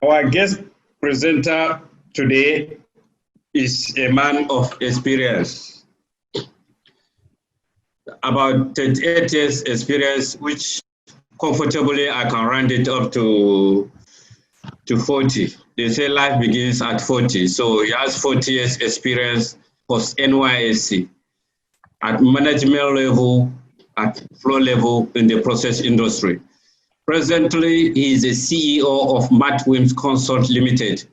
Our guest presenter today is a man of experience. About 38 years experience, which comfortably I can round it up to 40. They say life begins at 40. So he has 40 years experience post NYSC at management level, at floor level in the process industry. Presently, he is the CEO of Matwims Consult Limited,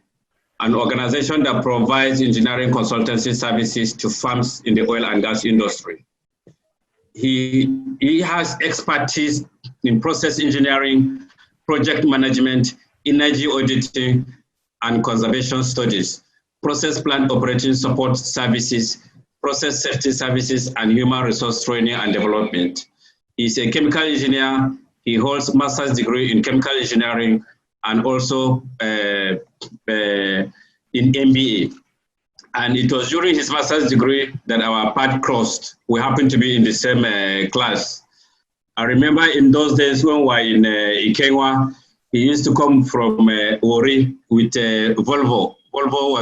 an organization that provides engineering consultancy services to firms in the oil and gas industry. He has expertise in process engineering, project management, energy auditing, and conservation studies, process plant operating support services, process safety services, and human resource training and development. He's a chemical engineer. He holds master's degree in chemical engineering and also in MBA. And it was during his master's degree that our path crossed. We happened to be in the same class. I remember in those days when we were in Engr, he used to come from Ori with Volvo. Volvo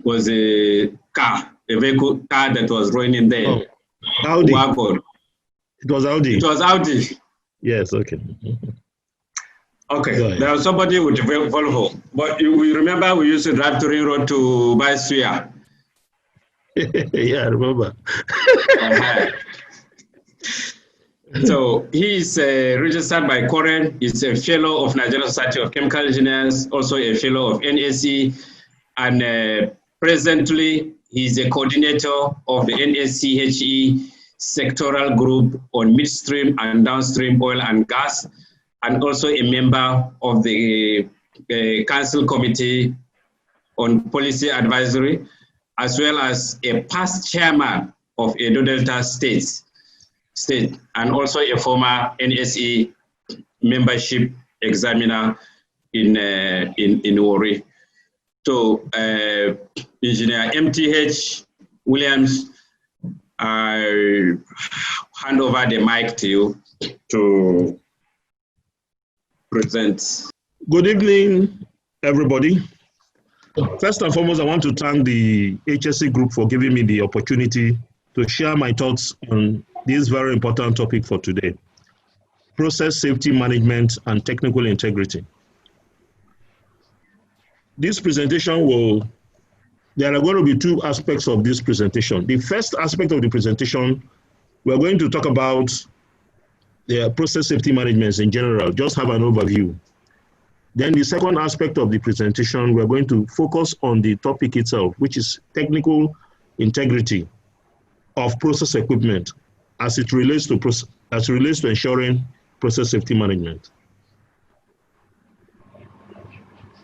was a car, a vehicle car that was running there. Oh, Audi. Wagon. It was Audi. It was Audi. Yes, okay. Okay, there was somebody with Volvo. But we remember we used to drive to Ring Road to buy suya. Yeah, I remember. So he is registered by Koren. He's a fellow of Nigerian Society of Chemical Engineers, also a fellow of NSChE, and presently he's a coordinator of the NSChE sectoral group on midstream and downstream oil and gas, and also a member of the Council Committee on Policy Advisory, as well as a past chairman of Edo Delta State, and also a former NSE membership examiner in Wari. So, Engineer MTH Williams, I hand over the mic to you to present. Good evening, everybody. First and foremost, I want to thank the HSE group for giving me the opportunity to share my thoughts on this very important topic for today: process safety management and technical integrity. This presentation there are going to be two aspects of this presentation. The first aspect of the presentation, we're going to talk about the process safety management in general, just have an overview. Then the second aspect of the presentation, we're going to focus on the topic itself, which is technical integrity of process equipment as it relates to ensuring process safety management.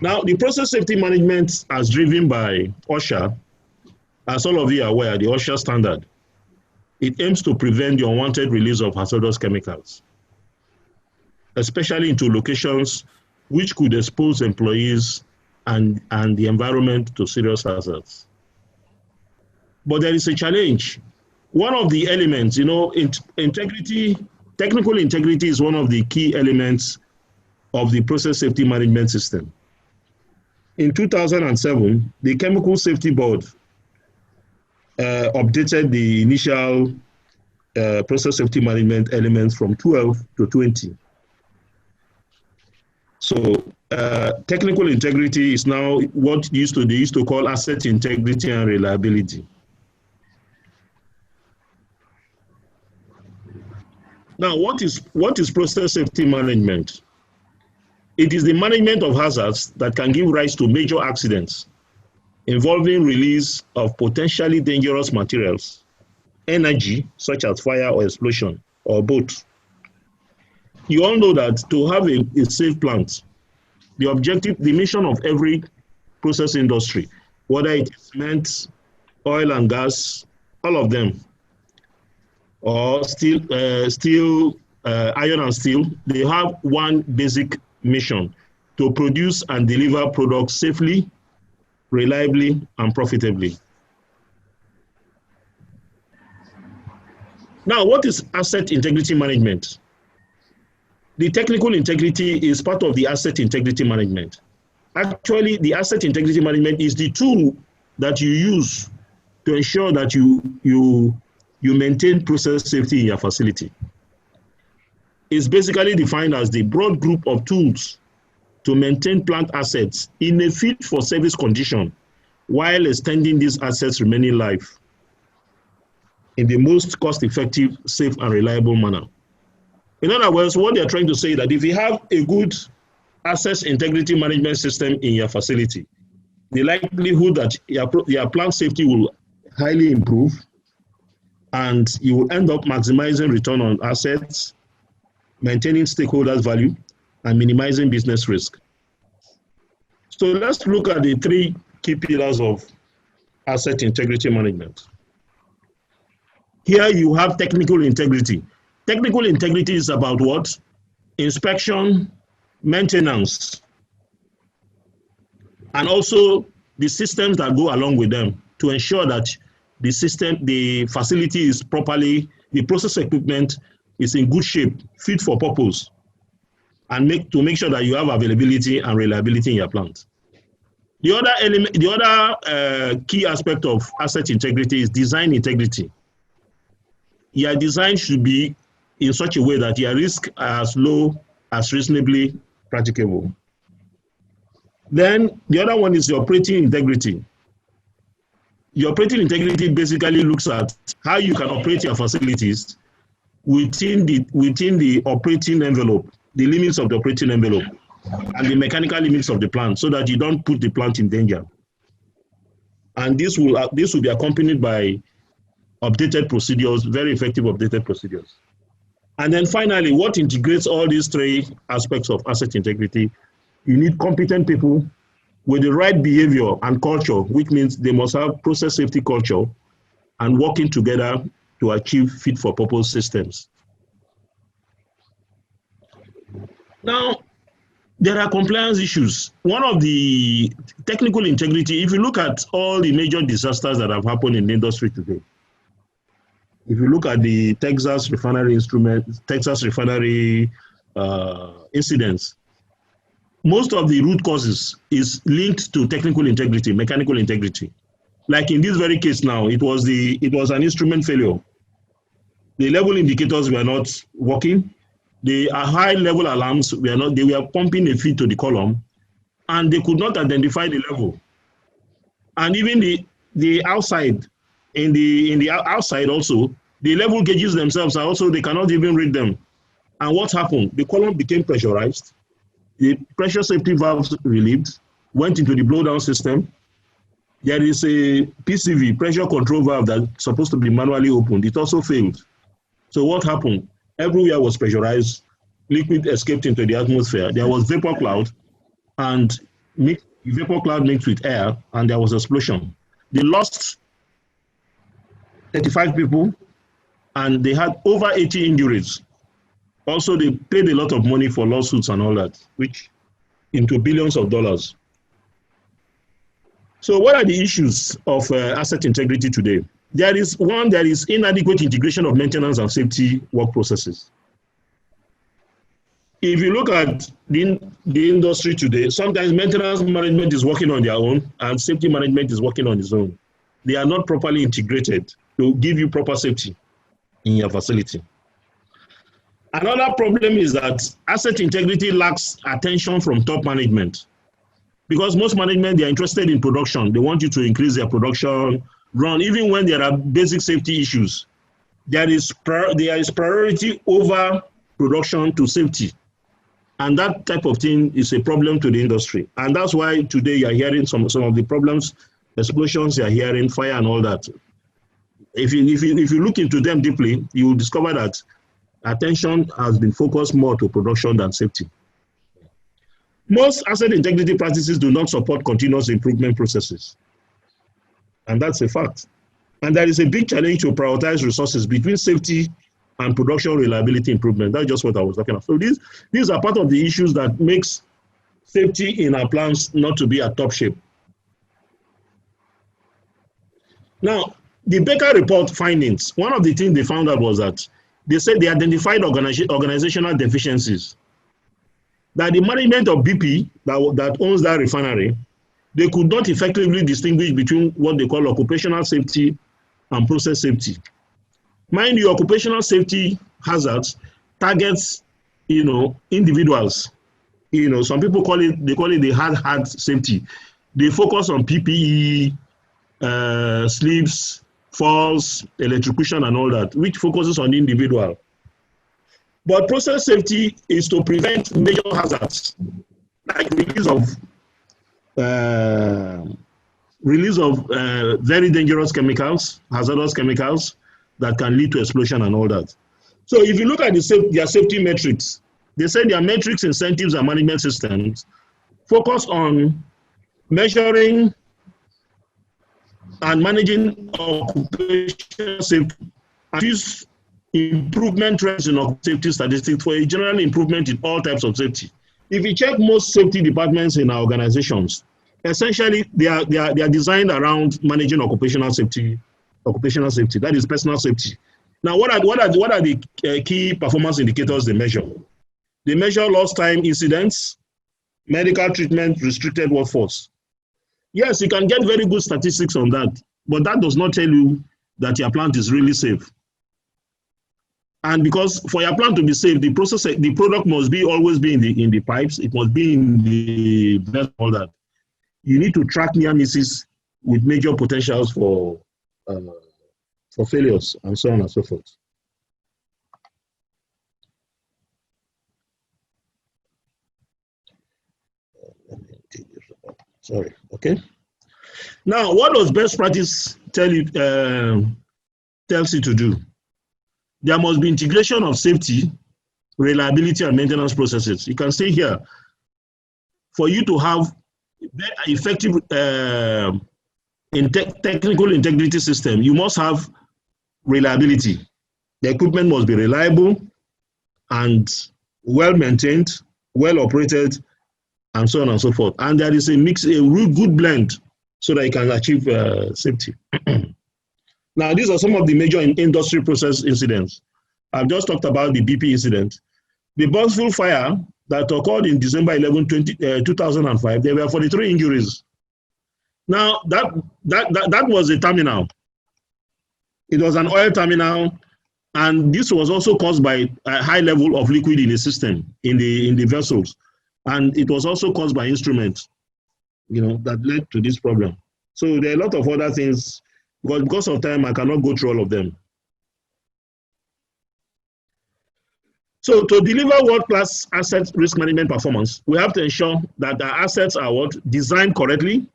Now, the process safety management as driven by OSHA, as all of you are aware, the OSHA standard, it aims to prevent the unwanted release of hazardous chemicals, especially into locations which could expose employees and the environment to serious hazards. But there is a challenge. One of the elements, technical integrity is one of the key elements of the process safety management system. In 2007, the Chemical Safety Board updated the initial process safety management elements from 12 to 20. So technical integrity is now what they used to call asset integrity and reliability. Now, what is process safety management? It is the management of hazards that can give rise to major accidents involving release of potentially dangerous materials, energy, such as fire or explosion, or both. You all know that to have a safe plant, the mission of every process industry, whether it is cement, oil and gas, all of them, or iron and steel, they have one basic mission: to produce and deliver products safely, reliably, and profitably. Now, what is asset integrity management? the technical integrity is part of the asset integrity management. Actually, the asset integrity management is the tool that you use to ensure that you maintain process safety in your facility. It's basically defined as the broad group of tools to maintain plant assets in a fit for service condition while extending these assets remaining life in the most cost-effective, safe, and reliable manner. In other words, what they're trying to say is that if you have a good asset integrity management system in your facility, the likelihood that your plant safety will highly improve, and you will end up maximizing return on assets, maintaining stakeholders' value, and minimizing business risk. So let's look at the three key pillars of asset integrity management. Here you have technical integrity. Technical integrity is about what? Inspection, maintenance, and also the systems that go along with them to ensure that the facility is properly, the process equipment is in good shape, fit for purpose, and to make sure that you have availability and reliability in your plant. The other element, the other key aspect of asset integrity is design integrity. Your design should be in such a way that your risk are as low as reasonably practicable. Then the other one is the operating integrity. Your operating integrity basically looks at how you can operate your facilities within the operating envelope, the limits of the operating envelope, and the mechanical limits of the plant, so that you don't put the plant in danger. And this will be accompanied by updated procedures, very effective updated procedures. And then finally, what integrates all these three aspects of asset integrity? You need competent people with the right behavior and culture, which means they must have process safety culture and working together to achieve fit-for-purpose systems. Now, there are compliance issues. One of the technical integrity, if you look at all the major disasters that have happened in the industry today, if you look at the Texas refinery incidents, most of the root causes is linked to technical integrity, mechanical integrity. Like in this very case now, it was an instrument failure. The level indicators were not working. The high level alarms were not, they were pumping a feed to the column, and they could not identify the level. And even the outside, in the outside also, the level gauges themselves are also, they cannot even read them. And what happened? The column became pressurized. The pressure safety valves relieved, went into the blowdown system. There is a PCV, pressure control valve, that's supposed to be manually opened. It also failed. So what happened? Everywhere was pressurized. Liquid escaped into the atmosphere. There was vapor cloud, and vapor cloud mixed with air, and there was explosion. They lost 35 people, and they had over 80 injuries. Also, they paid a lot of money for lawsuits and all that, which into billions of dollars. So what are the issues of asset integrity today? There is inadequate integration of maintenance and safety work processes. If you look at the industry today, sometimes maintenance management is working on their own and safety management is working on its own. They are not properly integrated to give you proper safety in your facility. Another problem is that asset integrity lacks attention from top management, because most management, they are interested in production. They want you to increase their production run, even when there are basic safety issues. There is priority over production to safety. And that type of thing is a problem to the industry. And that's why today you are hearing some of the problems, explosions, you are hearing fire and all that. If you look into them deeply, you will discover that attention has been focused more to production than safety. Most asset integrity practices do not support continuous improvement processes. And that's a fact. And there is a big challenge to prioritize resources between safety and production reliability improvement. That's just what I was talking about. So these are part of the issues that makes safety in our plants not to be at top shape. Now, the Baker report findings, one of the things they found out was that they said they identified organizational deficiencies that the management of BP that owns that refinery, they could not effectively distinguish between what they call occupational safety and process safety. Mind you, occupational safety hazards targets, individuals. Some people call it the hard safety. They focus on PPE, slips, falls, electrocution, and all that, which focuses on the individual. But process safety is to prevent major hazards, like release of very dangerous chemicals, hazardous chemicals that can lead to explosion and all that. So if you look at their safety metrics, they say their metrics, incentives, and management systems focus on measuring and managing occupational safety and use improvement trends in safety statistics for a general improvement in all types of safety. If you check most safety departments in our organizations, essentially they are designed around managing occupational safety. That is personal safety. Now, what are the key performance indicators they measure? They measure lost time incidents, medical treatment, restricted workforce. Yes, you can get very good statistics on that, but that does not tell you that your plant is really safe. And because for your plant to be safe, the product must always be in the pipes. It must be in the vessel, all that. You need to track near misses with major potentials for failures and so on and so forth. Sorry. Okay. Now, what does best practice tells you to do? There must be integration of safety, reliability, and maintenance processes. You can see here, for you to have effective technical integrity system, you must have reliability. The equipment must be reliable and well maintained, well operated, and so on and so forth. And there is a real good blend so that you can achieve safety. Now, these are some of the major industry process incidents. I've just talked about the BP incident. The Boxville fire that occurred in December 11, 2005, there were 43 injuries. Now, that was a terminal. It was an oil terminal, and this was also caused by a high level of liquid in the system, in the vessels. And it was also caused by instruments, that led to this problem. So there are a lot of other things, but because of time, I cannot go through all of them. So to deliver world-class asset risk management performance, we have to ensure that our assets are designed correctly,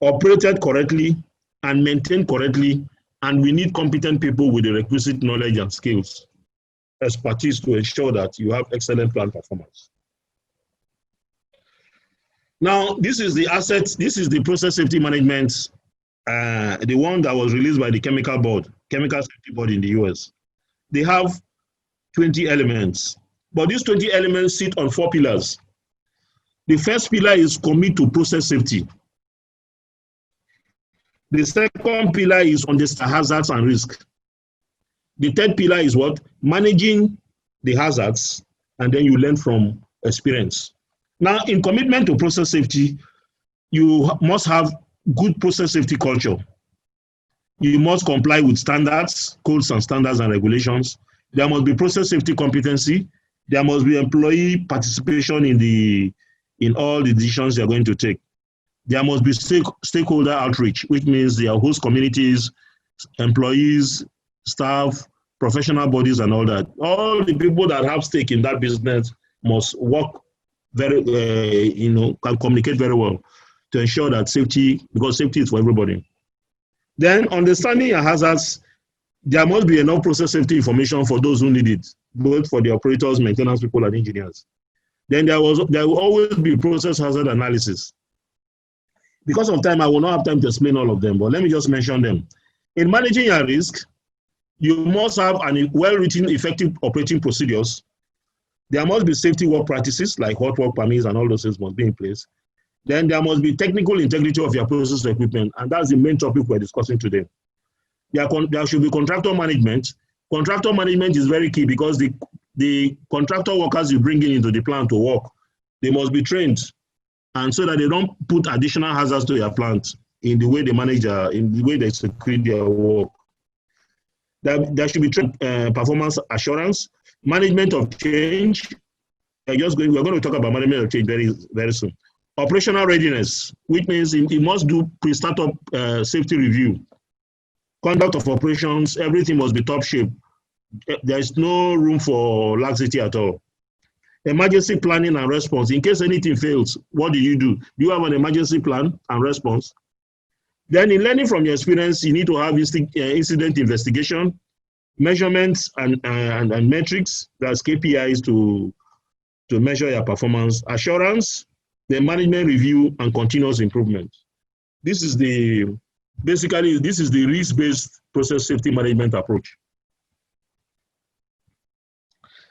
operated correctly, and maintained correctly, and we need competent people with the requisite knowledge and skills, expertise to ensure that you have excellent plant performance. Now, this is the process safety management, the one that was released by the Chemical Safety Board in the US. They have 20 elements, but these 20 elements sit on 4 pillars. The first pillar is commit to process safety. The second pillar is understand hazards and risk. The third pillar is what? Managing the hazards, and then you learn from experience. Now, in commitment to process safety, you must have good process safety culture. You must comply with standards, codes and standards and regulations. There must be process safety competency. There must be employee participation in all the decisions you're going to take. There must be stakeholder outreach, which means there are host communities, employees, staff, professional bodies, and all that. All the people that have stake in that business must work very, can communicate very well to ensure that safety, because safety is for everybody. Then understanding your hazards, there must be enough process safety information for those who need it, both for the operators, maintenance people, and engineers. Then there will always be process hazard analysis. Because of time, I will not have time to explain all of them, but let me just mention them. In managing your risk, you must have well-written, effective operating procedures. There must be safety work practices like hot work permits and all those things must be in place. Then there must be technical integrity of your process equipment, and that's the main topic we're discussing today. There should be contractor management. Contractor management is very key because the the contractor workers you bring in into the plant to work, they must be trained, and so that they don't put additional hazards to your plant in the way they manage, in the way they execute their work. There should be performance assurance, management of change. We're going to talk about management of change very, very soon. Operational readiness, which means it must do pre-startup safety review. Conduct of operations, everything must be top shape. There is no room for laxity at all. Emergency planning and response. In case anything fails, what do? Do you have an emergency plan and response? Then in learning from your experience, you need to have incident investigation, measurements and metrics, that's KPIs to measure your performance, assurance, the management review, and continuous improvement. This is basically the risk-based process safety management approach.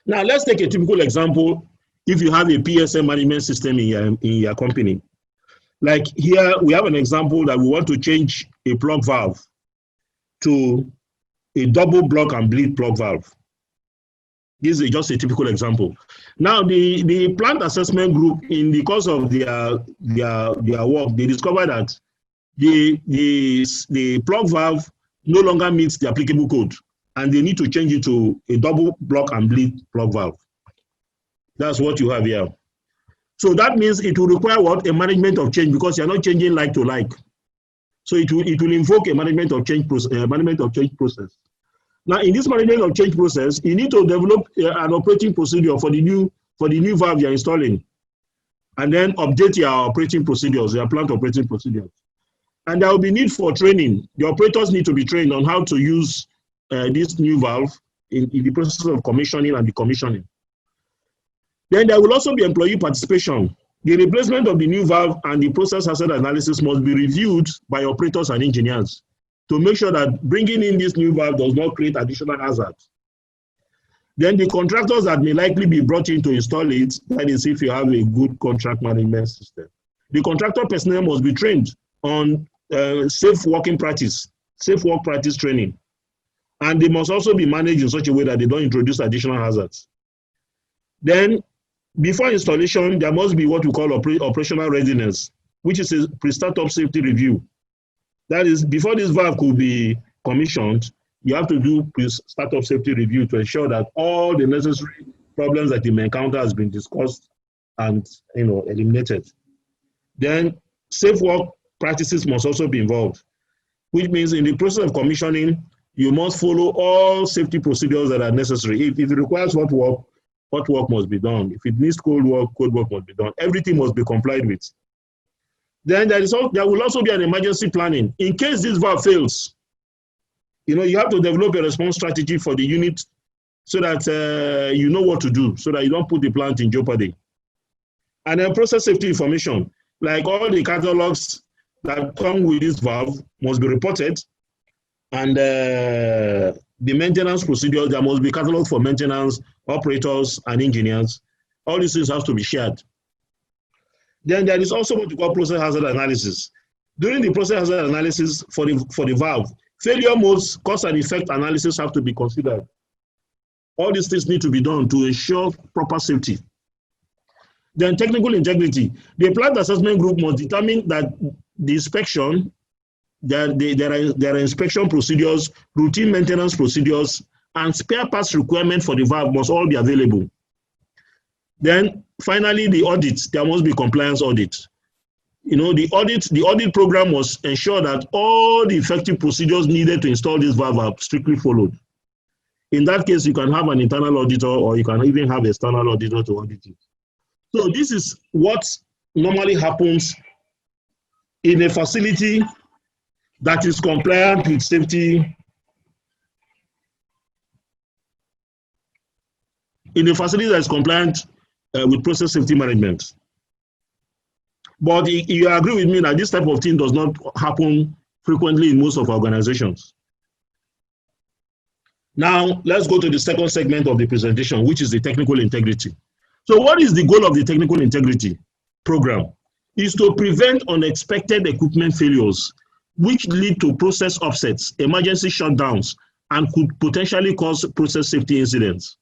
Now, let's take a typical example. If you have a PSM management system in your company, like here, we have an example that we want to change a plug valve to a double block and bleed plug valve. This is just a typical example. Now, the plant assessment group, in the course of their work, they discovered that the plug valve no longer meets the applicable code, and they need to change it to a double block and bleed plug valve. That's what you have here. So that means it will require what? A management of change, because you're not changing like to like. So it will invoke a management of change process. Now, in this management of change process, you need to develop an operating procedure for the new valve you're installing, and then update your operating procedures, your plant operating procedures. And there will be need for training. The operators need to be trained on how to use this new valve in the process of commissioning and decommissioning. Then there will also be employee participation. The replacement of the new valve and the process hazard analysis must be reviewed by operators and engineers to make sure that bringing in this new valve does not create additional hazards. Then the contractors that may likely be brought in to install it, that is if you have a good contract management system. The contractor personnel must be trained on safe working practice, safe work practice training. And they must also be managed in such a way that they don't introduce additional hazards. Then, before installation, there must be what we call operational readiness, which is a pre-startup safety review. That is, before this valve could be commissioned, you have to do pre-startup safety review to ensure that all the necessary problems that you may encounter has been discussed and eliminated. Then, safe work practices must also be involved, which means in the process of commissioning, you must follow all safety procedures that are necessary. If it requires hot work must be done. If it needs cold work must be done. Everything must be complied with. Then there will also be an emergency planning. In case this valve fails, you have to develop a response strategy for the unit so that you know what to do, so that you don't put the plant in jeopardy. And then process safety information, like all the catalogs that come with this valve must be reported, and the maintenance procedures, there must be catalogs for maintenance, operators, and engineers. All these things have to be shared. Then there is also what we call process hazard analysis. During the process hazard analysis for the valve, failure modes, cause and effect analysis have to be considered. All these things need to be done to ensure proper safety. Then technical integrity. The plant assessment group must determine that the inspection, there are inspection procedures, routine maintenance procedures, and spare parts requirements for the valve must all be available. Then finally, the audit, there must be compliance audit. The audit program must ensure that all the effective procedures needed to install this valve are strictly followed. In that case, you can have an internal auditor, or you can even have an external auditor to audit it. So this is what normally happens in a facility that is compliant with safety. In a facility that is compliant with process safety management. But you agree with me that this type of thing does not happen frequently in most of our organizations. Now, let's go to the second segment of the presentation, which is the technical integrity. So what is the goal of the technical integrity program? Is to prevent unexpected equipment failures, which lead to process upsets, emergency shutdowns, and could potentially cause process safety incidents.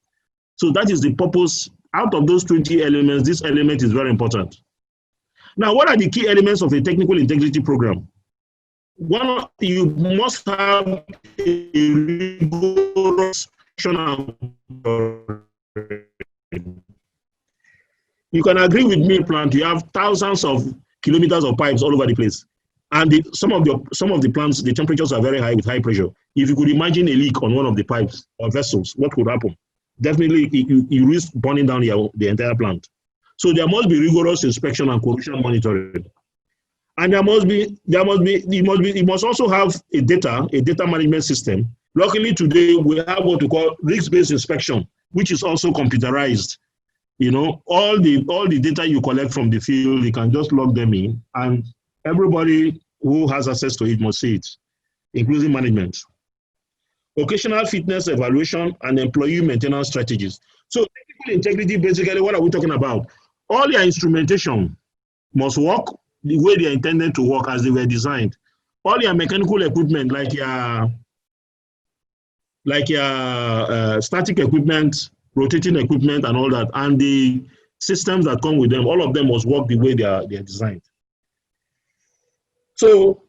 So that is the purpose. Out of those 20 elements, this element is very important. Now, what are the key elements of a technical integrity program? One, you must have a rigorous you can agree with me, plant, you have thousands of kilometers of pipes all over the place. And some of the plants, the temperatures are very high with high pressure. If you could imagine a leak on one of the pipes or vessels, what could happen? Definitely, you risk burning down the entire plant. So there must be rigorous inspection and corrosion monitoring. And you must also have a data management system. Luckily today, we have what we call risk-based inspection, which is also computerized. You know, all the data you collect from the field, you can just log them in, and everybody who has access to it must see it, including management. Occasional fitness evaluation and employee maintenance strategies. So technical integrity, basically, what are we talking about? All your instrumentation must work the way they are intended to work as they were designed. All your mechanical equipment, like your static equipment, rotating equipment and all that, and the systems that come with them, all of them must work the way they are designed. So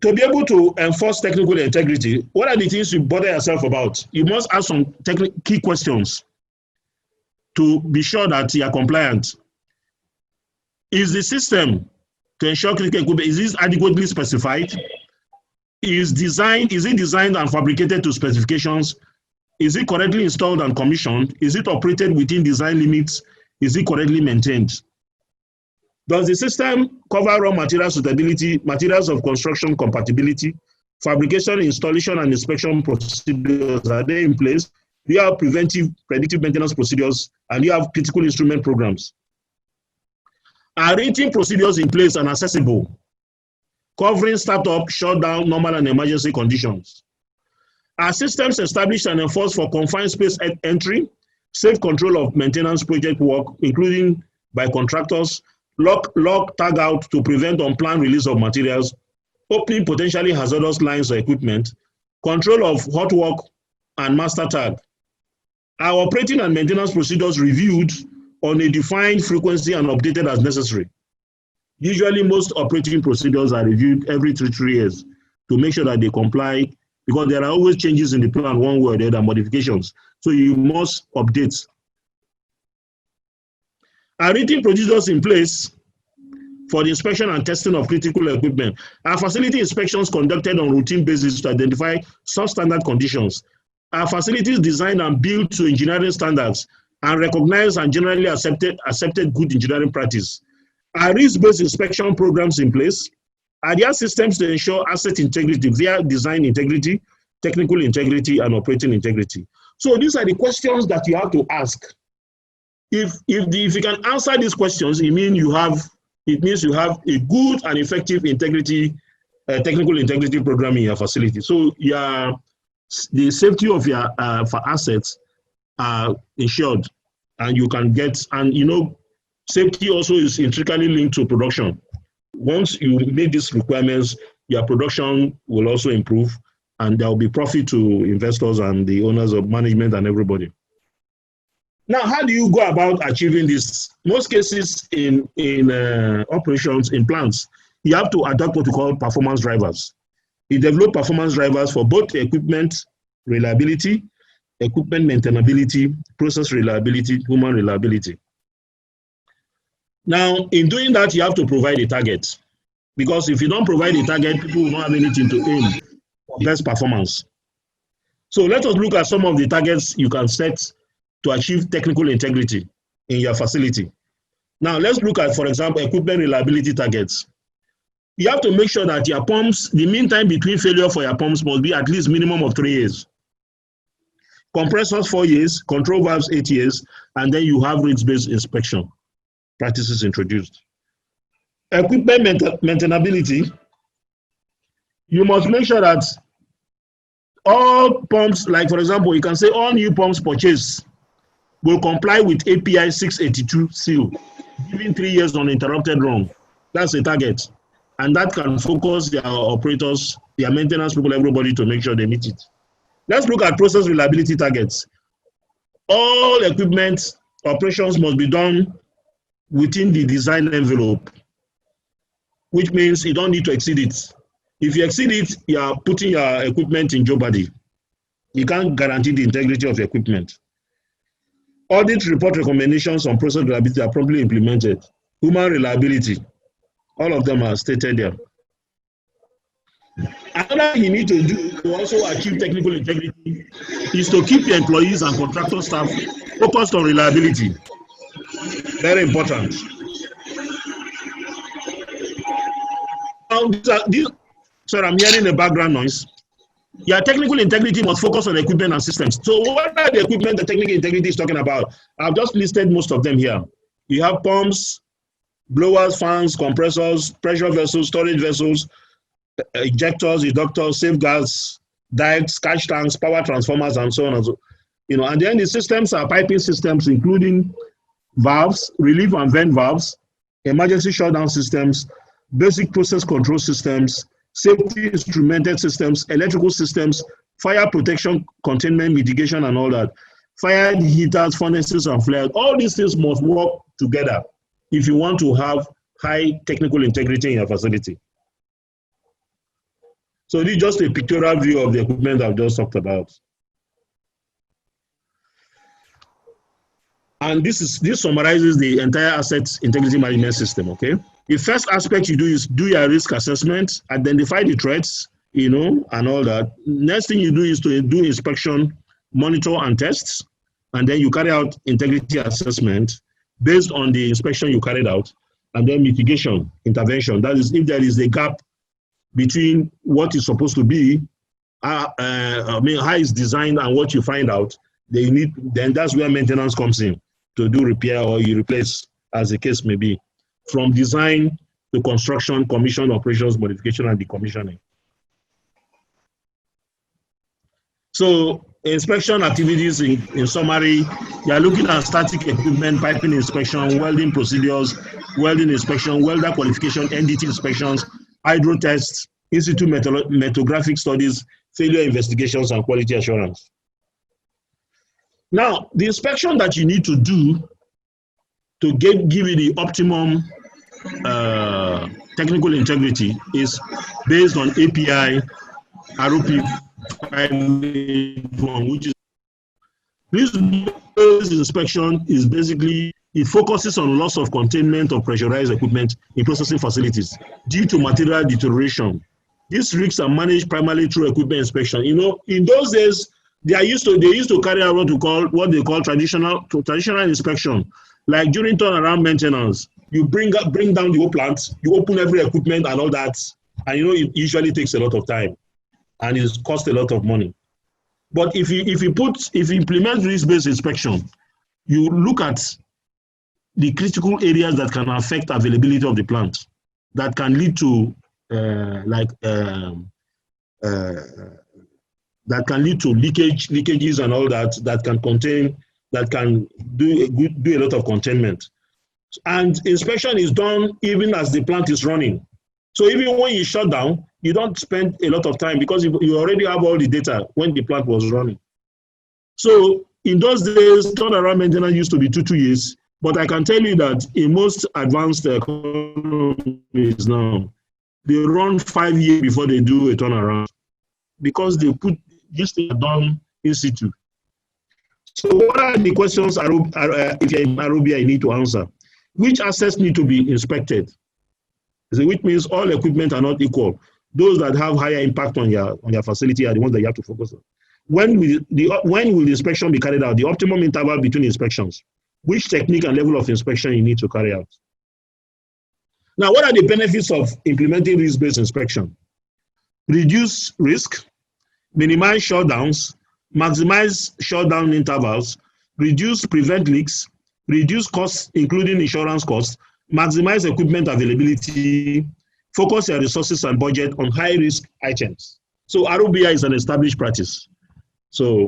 to be able to enforce technical integrity, what are the things you bother yourself about? You must ask some key questions to be sure that you are compliant. Is the system to ensure critical equipment, is this adequately specified? Is it designed and fabricated to specifications? Is it correctly installed and commissioned? Is it operated within design limits? Is it correctly maintained? Does the system cover raw material suitability, materials of construction compatibility, fabrication, installation, and inspection procedures? Are they in place? Do you have predictive maintenance procedures? And do you have critical instrument programs? Are rating procedures in place and accessible, covering startup, shutdown, normal, and emergency conditions? Are systems established and enforced for confined space entry, safe control of maintenance project work, including by contractors, lock tag out to prevent unplanned release of materials, opening potentially hazardous lines or equipment, control of hot work and master tag? Are operating and maintenance procedures reviewed on a defined frequency and updated as necessary? Usually most operating procedures are reviewed every 3 years to make sure that they comply, because there are always changes in the plan one way or the other, modifications. So you must update. Are rating procedures in place for the inspection and testing of critical equipment? Are facility inspections conducted on routine basis to identify substandard conditions? Are facilities designed and built to engineering standards and recognized and generally accepted good engineering practice? Are risk-based inspection programs in place? Are there systems to ensure asset integrity via design integrity, technical integrity, and operating integrity? So these are the questions that you have to ask. If you can answer these questions, it means you have a good and effective technical integrity program in your facility. So the safety of your assets are ensured, and you can get, and you know, safety also is intricately linked to production. Once you meet these requirements, your production will also improve, and there will be profit to investors and the owners of management and everybody. Now, how do you go about achieving this? Most cases in operations, in plants, you have to adopt what we call performance drivers. You develop performance drivers for both equipment reliability, equipment maintainability, process reliability, human reliability. Now, in doing that, you have to provide a target, because if you don't provide a target, people will not have anything to aim for best performance. So let us look at some of the targets you can set to achieve technical integrity in your facility. Now, let's look at, for example, equipment reliability targets. You have to make sure that your pumps, the mean time between failure for your pumps must be at least minimum of 3 years. Compressors 4 years, control valves 8 years, and then you have risk-based inspection practices introduced. Equipment maintainability, you must make sure that all pumps, like for example, you can say all new pumps purchased will comply with API 682 seal, giving 3 years uninterrupted run. That's a target. And that can focus their operators, their maintenance people, everybody to make sure they meet it. Let's look at process reliability targets. all equipment operations must be done within the design envelope, which means you don't need to exceed it. If you exceed it, you are putting your equipment in jeopardy. You can't guarantee the integrity of your equipment. Audit report recommendations on process reliability are properly implemented. Human reliability, all of them are stated there. Another thing you need to do to also achieve technical integrity is to keep your employees and contractor staff focused on reliability. Very important. Now, sorry, I'm hearing the background noise. Your technical integrity must focus on equipment and systems. So what are the equipment the technical integrity is talking about? I've just listed most of them here. You have pumps, blowers, fans, compressors, pressure vessels, storage vessels, ejectors, eductors, safeguards, dikes, catch tanks, power transformers, and so on and so. And then the systems are piping systems, including valves, relief and vent valves, emergency shutdown systems, basic process control systems, safety instrumented systems, electrical systems, fire protection, containment, mitigation, and all that. Fire heaters, furnaces, and flares. All these things must work together if you want to have high technical integrity in your facility. So this is just a pictorial view of the equipment I've just talked about. And this summarizes the entire asset integrity management system, okay? The first aspect you do is do your risk assessment, identify the threats, and all that. Next thing you do is to do inspection, monitor and tests, and then you carry out integrity assessment based on the inspection you carried out, and then mitigation, intervention. That is, if there is a gap between what is supposed to be, how it's designed and what you find out, then that's where maintenance comes in to do repair or you replace, as the case may be, from design to construction, commission, operations, modification, and decommissioning. So inspection activities in summary, you are looking at static equipment, piping inspection, welding procedures, welding inspection, welder qualification, NDT inspections, hydro tests, in situ metographic studies, failure investigations, and quality assurance. Now, the inspection that you need to do to give you the optimum technical integrity is based on API ROP 581, which is this inspection is basically, it focuses on loss of containment of pressurized equipment in processing facilities due to material deterioration. These risks are managed primarily through equipment inspection. In those days, they used to carry out what they call traditional inspection. Like during turnaround maintenance, you bring down the whole plant, you open every equipment and all that, and it usually takes a lot of time, and it costs a lot of money. But if you implement risk-based inspection, you look at the critical areas that can affect availability of the plant, that can lead to that can lead to leakages and all that, that can do a lot of containment. And inspection is done even as the plant is running. So even when you shut down, you don't spend a lot of time because you already have all the data when the plant was running. So in those days, turnaround maintenance used to be 2 years, but I can tell you that in most advanced economies now, they run 5 years before they do a turnaround because they put this thing done in situ. So what are the questions if you're in Arabia you need to answer? Which assets need to be inspected? So which means all equipment are not equal. Those that have higher impact on your facility are the ones that you have to focus on. When will the inspection be carried out? The optimum interval between inspections. Which technique and level of inspection you need to carry out? Now, what are the benefits of implementing risk-based inspection? Reduce risk, minimize shutdowns, maximize shutdown intervals, prevent leaks, reduce costs, including insurance costs, maximize equipment availability, focus your resources and budget on high-risk items. So ROBI is an established practice. So,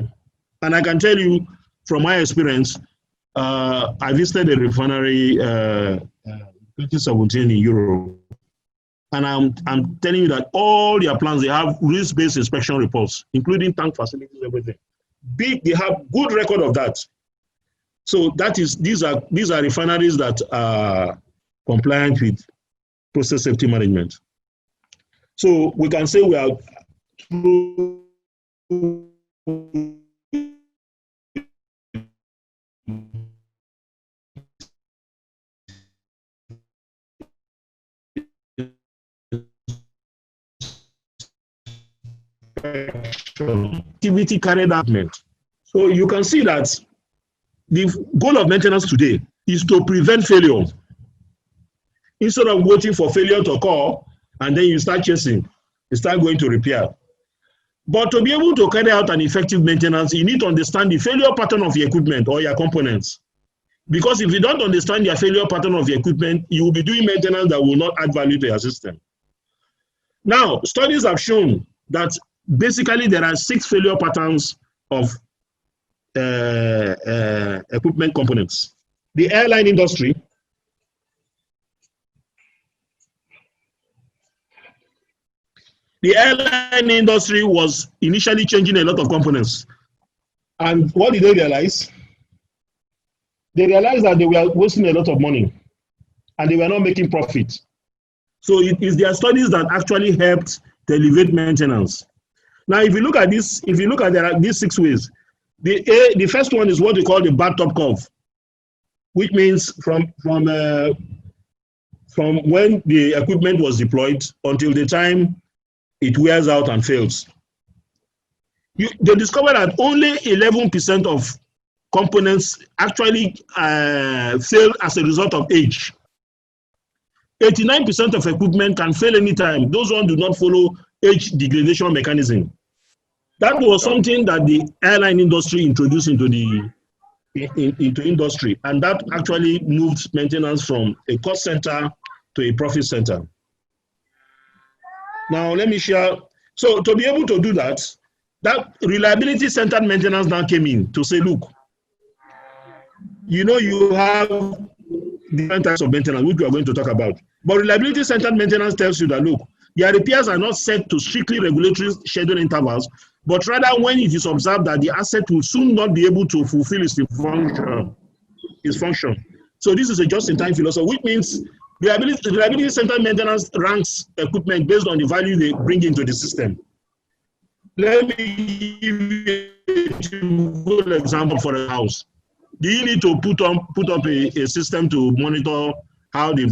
and I can tell you from my experience, I visited a refinery 2017 in Europe, and I'm telling you that all their plants, they have risk-based inspection reports, including tank facilities, everything. They have good record of that. So that is, these are refineries that are compliant with process safety management. So we can say we are through activity carried out. So you can see that the goal of maintenance today is to prevent failure. Instead of waiting for failure to occur and then you start chasing, you start going to repair. But to be able to carry out an effective maintenance, you need to understand the failure pattern of your equipment or your components. Because if you don't understand your failure pattern of your equipment, you will be doing maintenance that will not add value to your system. Now, studies have shown that basically there are 6 failure patterns of equipment components. The airline industry, was initially changing a lot of components. And what did they realize? They realized that they were wasting a lot of money and they were not making profit. So it is their studies that actually helped to elevate maintenance. Now, if you look at this, there are these 6 ways. The first one is what we call the bathtub curve, which means from when the equipment was deployed until the time it wears out and fails. They discovered that only 11% of components actually fail as a result of age. 89% of equipment can fail anytime. Those ones do not follow age degradation mechanism. That was something that the airline industry introduced into industry, and that actually moved maintenance from a cost center to a profit center. Now let me share. So to be able to do that, that reliability centered maintenance now came in to say, look, you know, you have different types of maintenance, which we are going to talk about. But reliability centered maintenance tells you that, look, your repairs are not set to strictly regulatory schedule intervals, but rather when it is observed that the asset will soon not be able to fulfill its function. So this is a just-in-time philosophy, which means reliability centered maintenance ranks equipment based on the value they bring into the system. Let me give you a good example for a house. Do you need to put up a system to monitor how the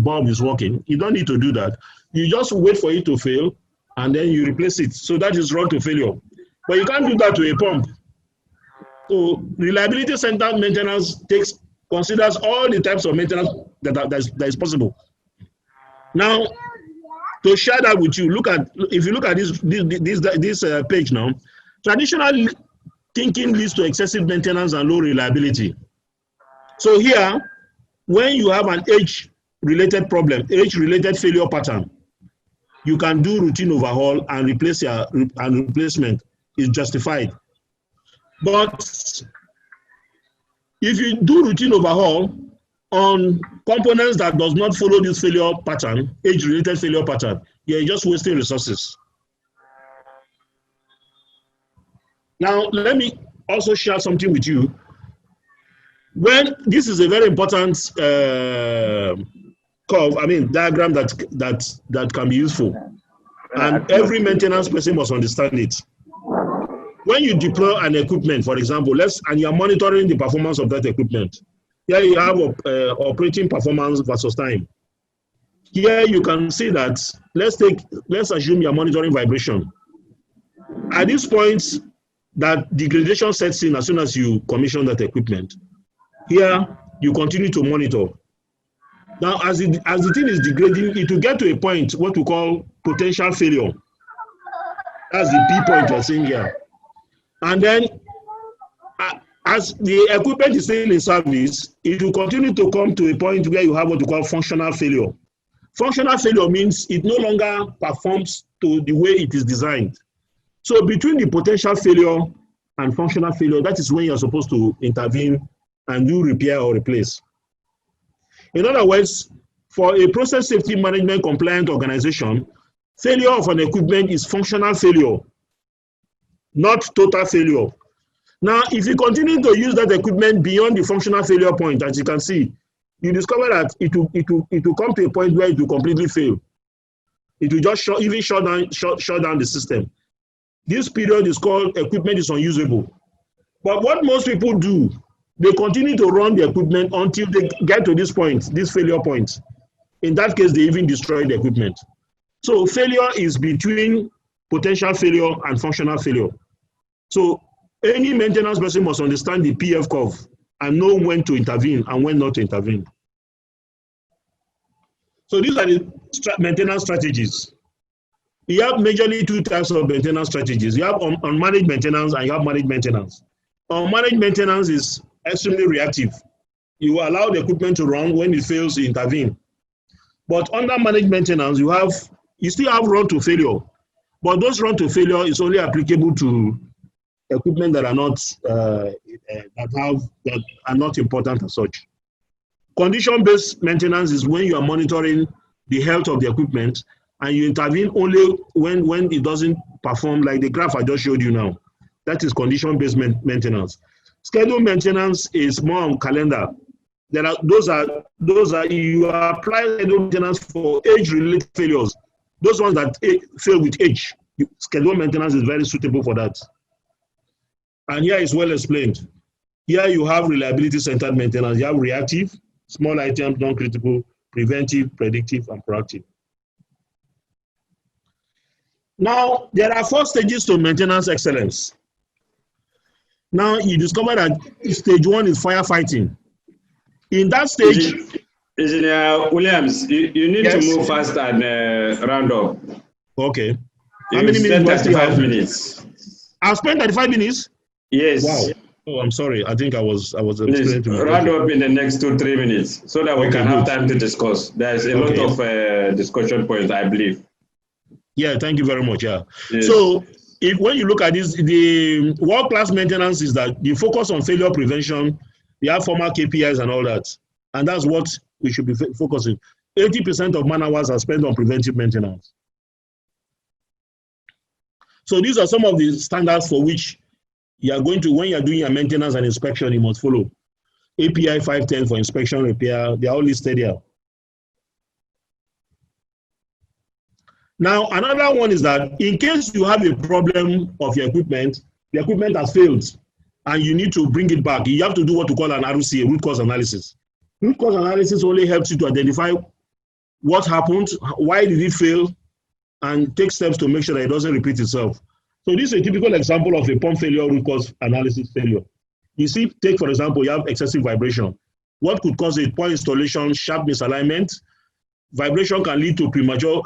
bulb is working? You don't need to do that. You just wait for it to fail and then you replace it. So that is run to failure. But you can't do that to a pump. So reliability centered maintenance considers all the types of maintenance that is possible. Now, to share that with you, if you look at this page now, traditional thinking leads to excessive maintenance and low reliability. So here, when you have an age-related problem, age-related failure pattern, you can do routine overhaul and replacement is justified. But if you do routine overhaul on components that does not follow this failure pattern, age-related failure pattern, you're just wasting resources. Now, let me also share something with you. When this is a very important diagram that can be useful, and every maintenance person must understand it. When you deploy an equipment, for example, and you are monitoring the performance of that equipment, here you have operating performance versus time. Here you can see that, let's assume you are monitoring vibration. At this point, that degradation sets in as soon as you commission that equipment. Here, you continue to monitor. Now, as the thing is degrading, it will get to a point, what we call potential failure. That's the P point you're seeing here. And then, as the equipment is still in service, it will continue to come to a point where you have what we call functional failure. Functional failure means it no longer performs to the way it is designed. So between the potential failure and functional failure, that is when you're supposed to intervene and do repair or replace. In other words, for a process safety management compliant organization, failure of an equipment is functional failure, not total failure. Now, if you continue to use that equipment beyond the functional failure point, as you can see, you discover that it will come to a point where it will completely fail. It will just shut down the system. This period is called equipment is unusable. But what most people do, they continue to run the equipment until they get to this point, this failure point. In that case, they even destroy the equipment. So failure is between potential failure and functional failure. So any maintenance person must understand the PF curve and know when to intervene and when not to intervene. So these are the maintenance strategies. You have majorly two types of maintenance strategies. You have unmanaged maintenance and you have managed maintenance. Unmanaged maintenance is extremely reactive. You allow the equipment to run. When it fails, you intervene. But under managed maintenance, you still have run to failure. But those run to failure is only applicable to equipment that are not that are not important as such. Condition-based maintenance is when you are monitoring the health of the equipment and you intervene only when it doesn't perform, like the graph I just showed you now. That is condition-based maintenance. Scheduled maintenance is more on calendar. Those are you apply scheduled maintenance for age-related failures. Those ones that fail with age. Scheduled maintenance is very suitable for that. And here is well explained. Here you have reliability-centered maintenance. You have reactive, small items, non-critical, preventive, predictive, and proactive. Now, there are 4 stages to maintenance excellence. Now, you discover that stage 1 is firefighting. In that stage... Engineer Williams, you need to move fast and round up. Okay. How many minutes? 35 minutes. I've spent 35 minutes? Yes. Wow. Oh, I'm sorry. I think I was Please round up in the next 2-3 minutes so that we can have time to discuss. There's a lot of discussion points, I believe. Yeah, thank you very much. Yeah. Yes. So when you look at this, the world-class maintenance is that you focus on failure prevention, you have formal KPIs and all that. And that's what we should be focusing. 80% of man hours are spent on preventive maintenance. So these are some of the standards for which you are going to, when you are doing your maintenance and inspection, you must follow. API 510 for inspection, repair, they are all listed here. Now, another one is that in case you have a problem of your equipment, the equipment has failed, and you need to bring it back, you have to do what we call an RCA, root cause analysis. Root cause analysis only helps you to identify what happened, why did it fail, and take steps to make sure that it doesn't repeat itself. So this is a typical example of a pump failure root cause analysis failure. You see, take for example, you have excessive vibration. What could cause it? Poor installation, sharp misalignment. Vibration can lead to premature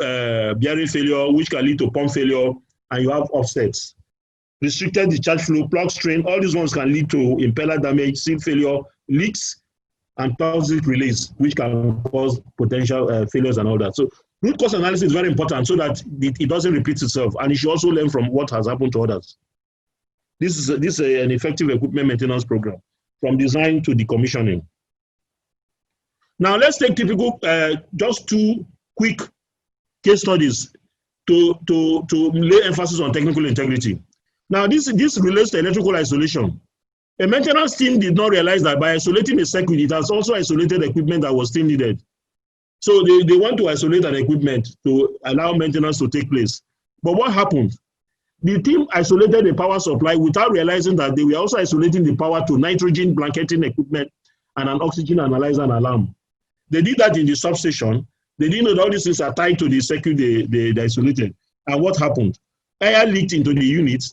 bearing failure, which can lead to pump failure, and you have offsets. Restricted discharge flow, plug strain, all these ones can lead to impeller damage, seal failure, leaks, and toxic release, which can cause potential failures and all that. So root cause analysis is very important so that it doesn't repeat itself, and you should also learn from what has happened to others. This is an effective equipment maintenance program, from design to decommissioning. Now let's take typical, just 2 quick case studies to lay emphasis on technical integrity. Now this relates to electrical isolation. A maintenance team did not realize that by isolating a circuit, it has also isolated equipment that was still needed. So they want to isolate an equipment to allow maintenance to take place. But what happened? The team isolated the power supply without realizing that they were also isolating the power to nitrogen blanketing equipment and an oxygen analyzer and alarm. They did that in the substation. They didn't know that all these things are tied to the circuit they isolated. And what happened? Air leaked into the unit,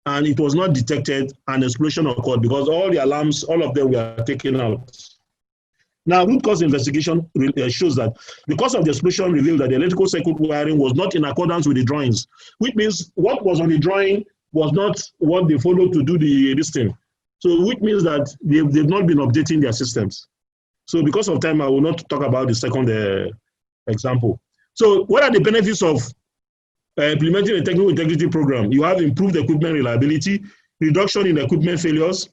and it was not detected, and explosion occurred because all the alarms, all of them were taken out. Now, root cause investigation shows that the cause of the explosion revealed that the electrical circuit wiring was not in accordance with the drawings, which means what was on the drawing was not what they followed to do this thing. So, which means that they've not been updating their systems. So, because of time, I will not talk about the second example. So, what are the benefits of implementing a technical integrity program? You have improved equipment reliability, reduction in equipment failures,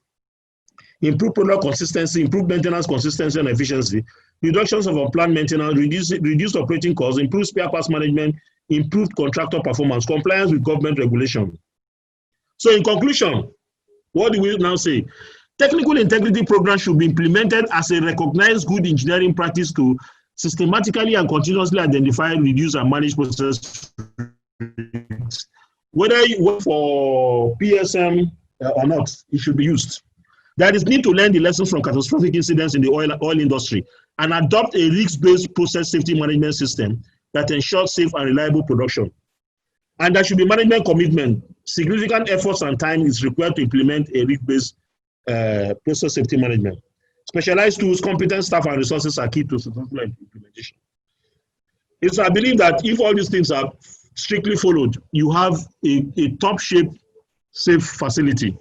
improved product consistency, improved maintenance consistency and efficiency, reductions of unplanned maintenance, reduced operating costs, improved spare parts management, improved contractor performance, compliance with government regulation. So in conclusion, What do we now say? Technical integrity program should be implemented as a recognized good engineering practice to systematically and continuously identify, reduce, and manage process risks. Whether you work for PSM or not, it should be used. There is need to learn the lessons from catastrophic incidents in the oil industry and adopt a risk-based process safety management system that ensures safe and reliable production. And there should be management commitment. Significant efforts and time is required to implement a risk-based process safety management. Specialized tools, competent staff, and resources are key to successful implementation. So I believe that if all these things are strictly followed, you have a top-shape, safe facility,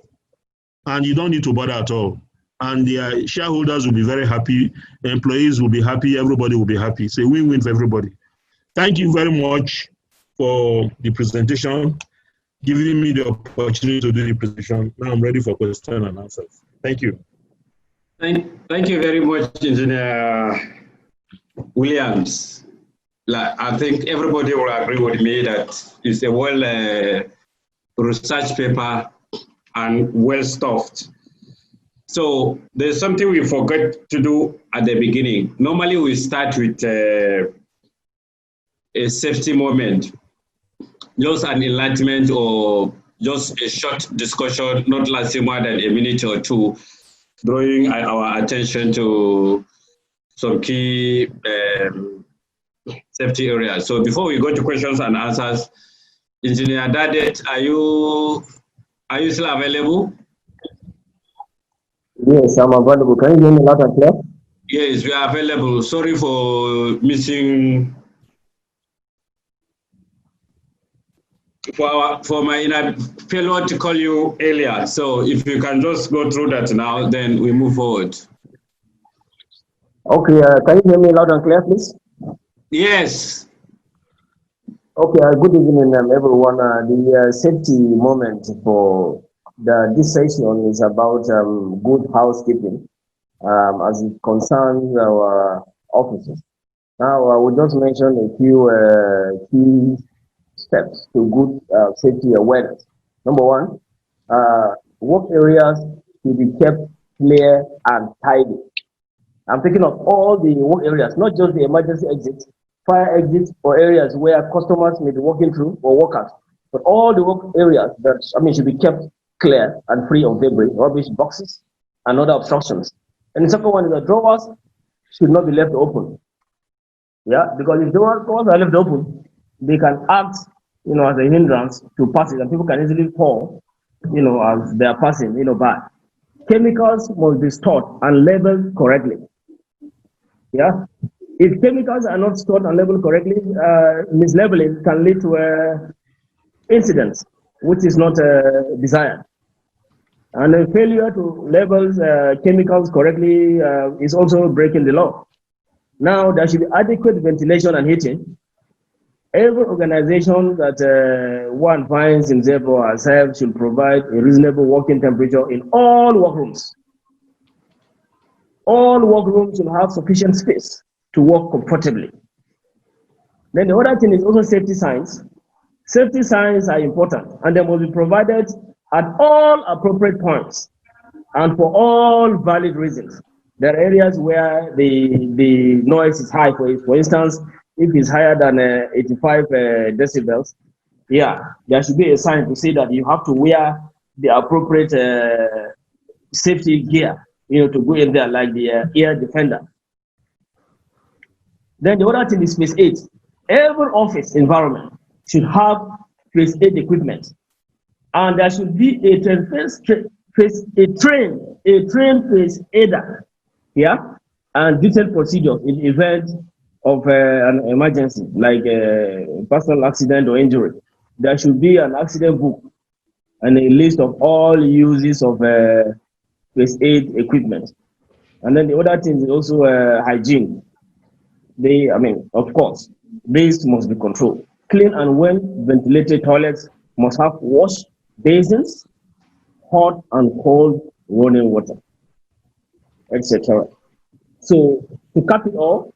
and you don't need to bother at all. And the shareholders will be very happy, the employees will be happy, everybody will be happy. It's a win-win for everybody. Thank you very much for the presentation, giving me the opportunity to do the presentation. Now I'm ready for questions and answers. Thank you. Thank you very much, Engineer Williams. I think everybody will agree with me that it's a well research paper and well stuffed. So there's something we forgot to do at the beginning. Normally we start with a safety moment, just an enlightenment or just a short discussion, not lasting more than a minute or two, drawing our attention to some key safety areas. So before we go to questions and answers, Engineer Dadet, are you still available? Yes, I'm available. Can you hear me loud and clear? Yes, we are available. Sorry for missing. For my failure to call you earlier. So if you can just go through that now, then we move forward. Okay, can you hear me loud and clear, please? Yes. Okay, good evening, everyone. The safety moment for this session is about good housekeeping as it concerns our officers. Now, I will just mention a few key steps to good safety awareness. Number one, work areas should be kept clear and tidy. I'm thinking of all the work areas, not just the emergency exits, fire exits, or areas where customers may be walking through or workers, but all the work areas that should be kept clear and free of debris, rubbish boxes, and other obstructions. And the second one is that drawers should not be left open. Yeah, because if drawers are left open, they can act, as a hindrance to passage, and people can easily fall, as they are passing, by. Chemicals must be stored and labeled correctly. Yeah, if chemicals are not stored and labeled correctly, mislabeling can lead to incidents, which is not desired. And a failure to label chemicals correctly is also breaking the law. Now, there should be adequate ventilation and heating. Every organization that one finds himself or herself should provide a reasonable working temperature in all workrooms. All workrooms should have sufficient space to work comfortably. Then the other thing is also safety signs. Safety signs are important, and they must be provided at all appropriate points and for all valid reasons. There are areas where the noise is high. For instance, if it's higher than 85 decibels, yeah, there should be a sign to say that you have to wear the appropriate safety gear, to go in there, like the ear defender. Then the other thing is phase 8. Every office environment should have phase 8 equipment, and there should be a trained phase aider, yeah, and detailed procedures in event of an emergency, like a personal accident or injury. There should be an accident book and a list of all uses of phase 8 equipment. And then the other thing is also hygiene. Of course, these must be controlled. Clean and well-ventilated toilets must have wash basins, hot and cold running water, etc. So, to cap it all,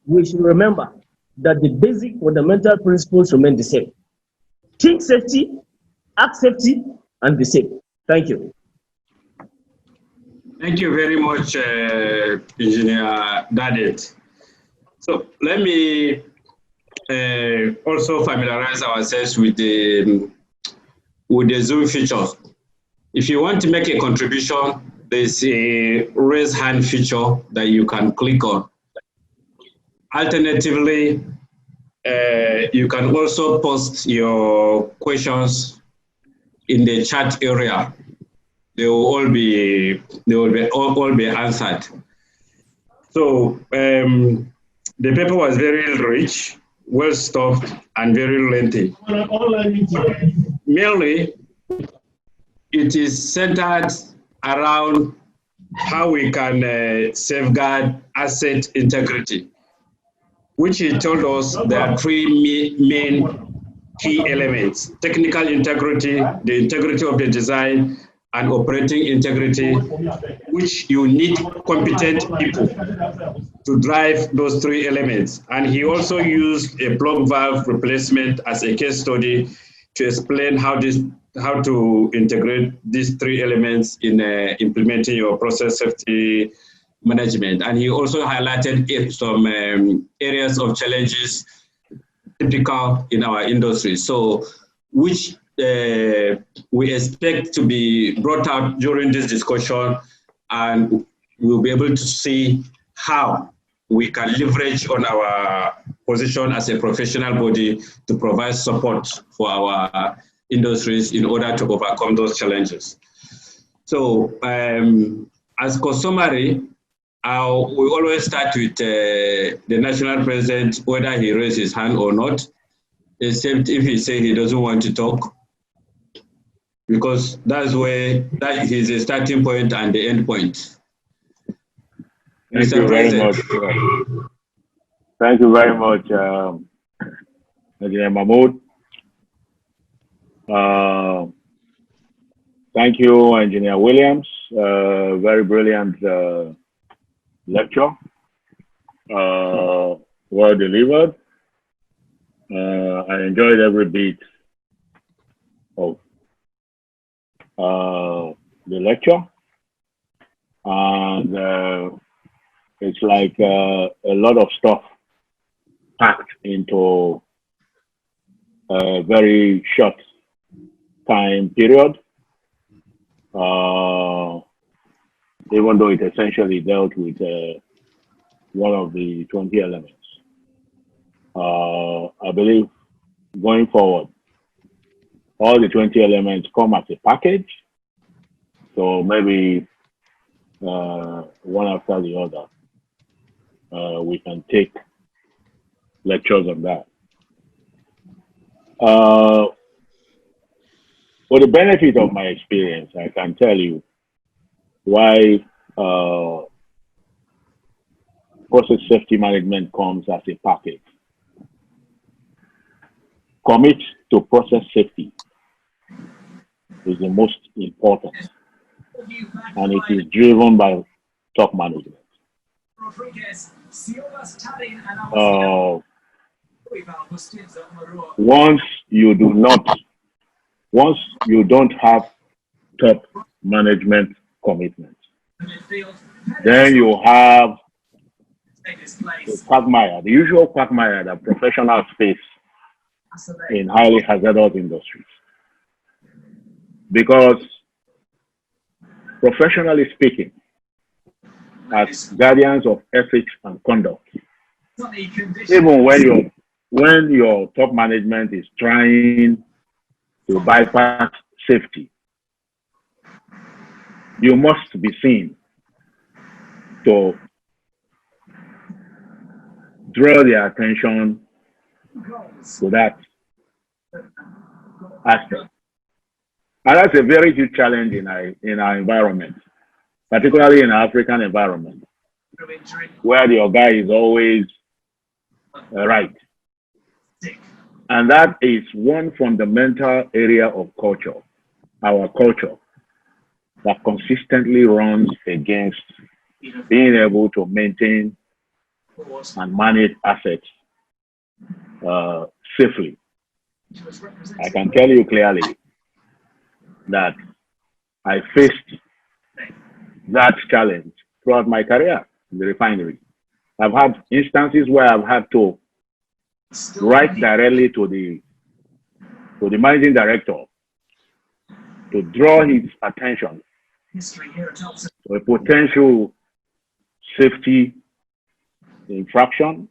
we should remember that the basic fundamental principles remain the same. Think safety, act safety, and be safe. Thank you. Thank you very much, Engineer Dadet. So let me also familiarize ourselves with the Zoom features. If you want to make a contribution, there's a raise hand feature that you can click on. Alternatively, you can also post your questions in the chat area. They will all be answered. So the paper was very rich, well stuffed, and very lengthy. Mainly, it is centered around how we can safeguard asset integrity, which he told us there are three main key elements: technical integrity, the integrity of the design, and operating integrity, which you need competent people to drive those three elements. And he also used a plug valve replacement as a case study to explain how to integrate these three elements in implementing your process safety management. And he also highlighted some areas of challenges typical in our industry, so which we expect to be brought out during this discussion, and we'll be able to see how we can leverage on our position as a professional body to provide support for our industries in order to overcome those challenges. So as customary, we always start with the national president, whether he raises his hand or not, except if he says he doesn't want to talk, because that's where that is the starting point and the end point. Thank you very much. Thank you very much, Engineer Mahmood. Thank you, Engineer Williams. Very brilliant lecture. Well delivered. I enjoyed every bit of the lecture, and it's like a lot of stuff packed into a very short time period, even though it essentially dealt with one of the 20 elements. I believe going forward, all the 20 elements come as a package. So maybe one after the other, we can take lectures on that. For the benefit of my experience, I can tell you why process safety management comes as a package. Commit to process safety is the most important, and it is driven by top management. Once you don't have top management commitment, then you have the quagmire, the usual quagmire that professionals face in highly hazardous industries. Because professionally speaking, as guardians of ethics and conduct, even when your top management is trying to bypass safety, you must be seen to draw their attention to that aspect. And that's a very huge challenge in our environment, particularly in our African environment, where the guy is always right. And that is one fundamental area of culture, our culture, that consistently runs against being able to maintain and manage assets safely. I can tell you clearly that I faced that challenge throughout my career in the refinery. I've had instances where I've had to write directly to the managing director to draw his attention to a potential safety infraction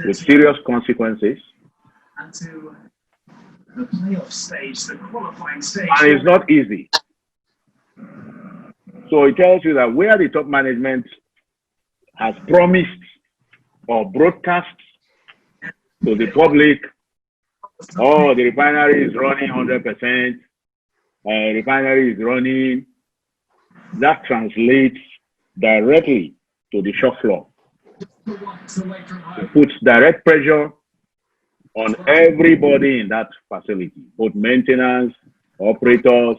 with serious consequences. And to the playoff stage, the qualifying stage. And it's not easy. So it tells you that where the top management has promised or broadcast to the public, oh, the refinery is running 100%, refinery is running, that translates directly to the shop floor. It puts direct pressure on everybody in that facility, both maintenance, operators,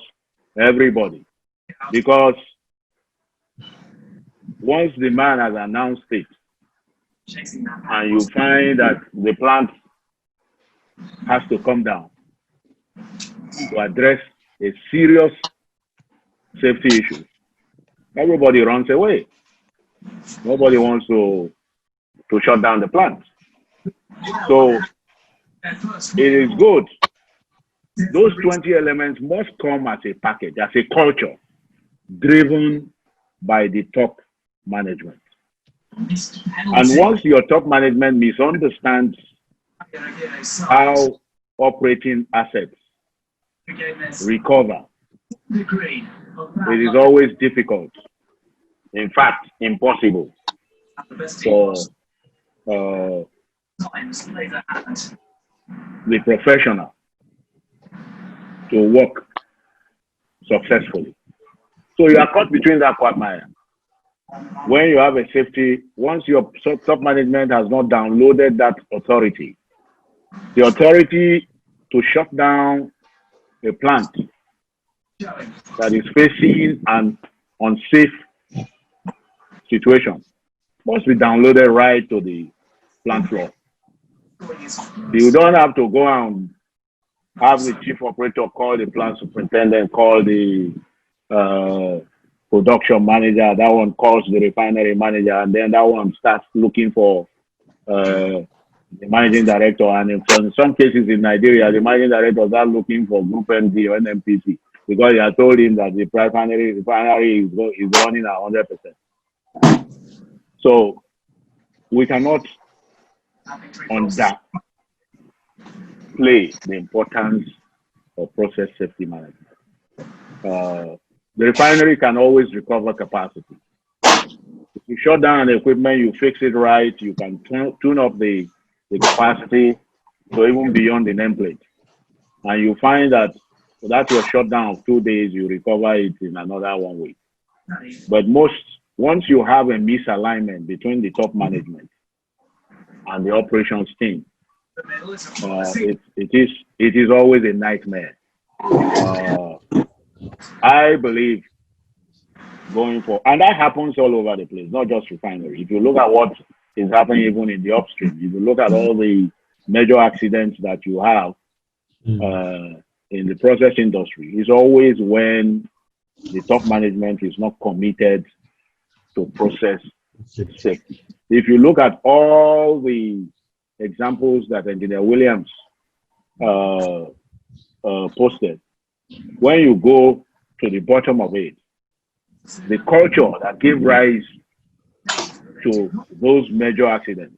everybody. Because once the man has announced it, and you find that the plant has to come down to address a serious safety issue, everybody runs away. Nobody wants to shut down the plant. So it is good. Those 20 elements must come as a package, as a culture driven by the top management. And once your top management misunderstands how operating assets recover, it is always difficult, in fact, impossible for the professional to work successfully. So you are caught between that quagmire. When you have a safety, once your top management has not downloaded that authority, the authority to shut down a plant that is facing an unsafe situation must be downloaded right to the plant floor. You don't have to go and have the chief operator call the plant superintendent, call the production manager, that one calls the refinery manager, and then that one starts looking for the managing director. And in some cases in Nigeria, the managing directors are looking for Group MD or NMPC because they are told him that the refinery is running at 100%. So we cannot underplay the importance of process safety management. The refinery can always recover capacity. If you shut down the equipment, you fix it right, you can tune up the capacity to even beyond the nameplate. And you find that that's your shutdown of 2 days, you recover it in another 1 week. But once you have a misalignment between the top management and the operations team, it is always a nightmare. I believe going forward, and that happens all over the place, not just refinery. If you look at what is happening even in the upstream, if you look at all the major accidents that you have in the process industry, it's always when the top management is not committed to process safety. If you look at all the examples that Engineer Williams posted, when you go to the bottom of it, the culture that gave rise to those major accidents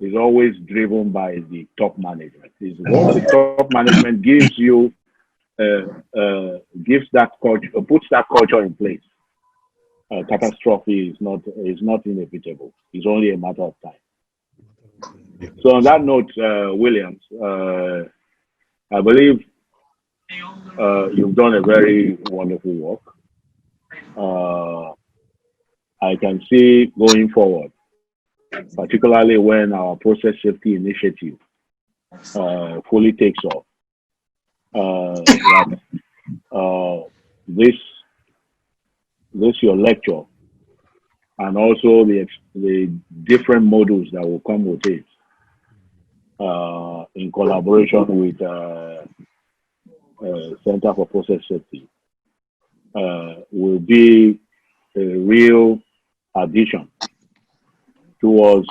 is always driven by the top management. It's what the top management gives you, gives that culture, puts that culture in place. Catastrophe is not inevitable. It's only a matter of time. So on that note, Williams, I believe you've done a very wonderful work. I can see going forward, particularly when our process safety initiative fully takes off, this your lecture and also the different modules that will come with it in collaboration with Center for Process Safety will be a real addition towards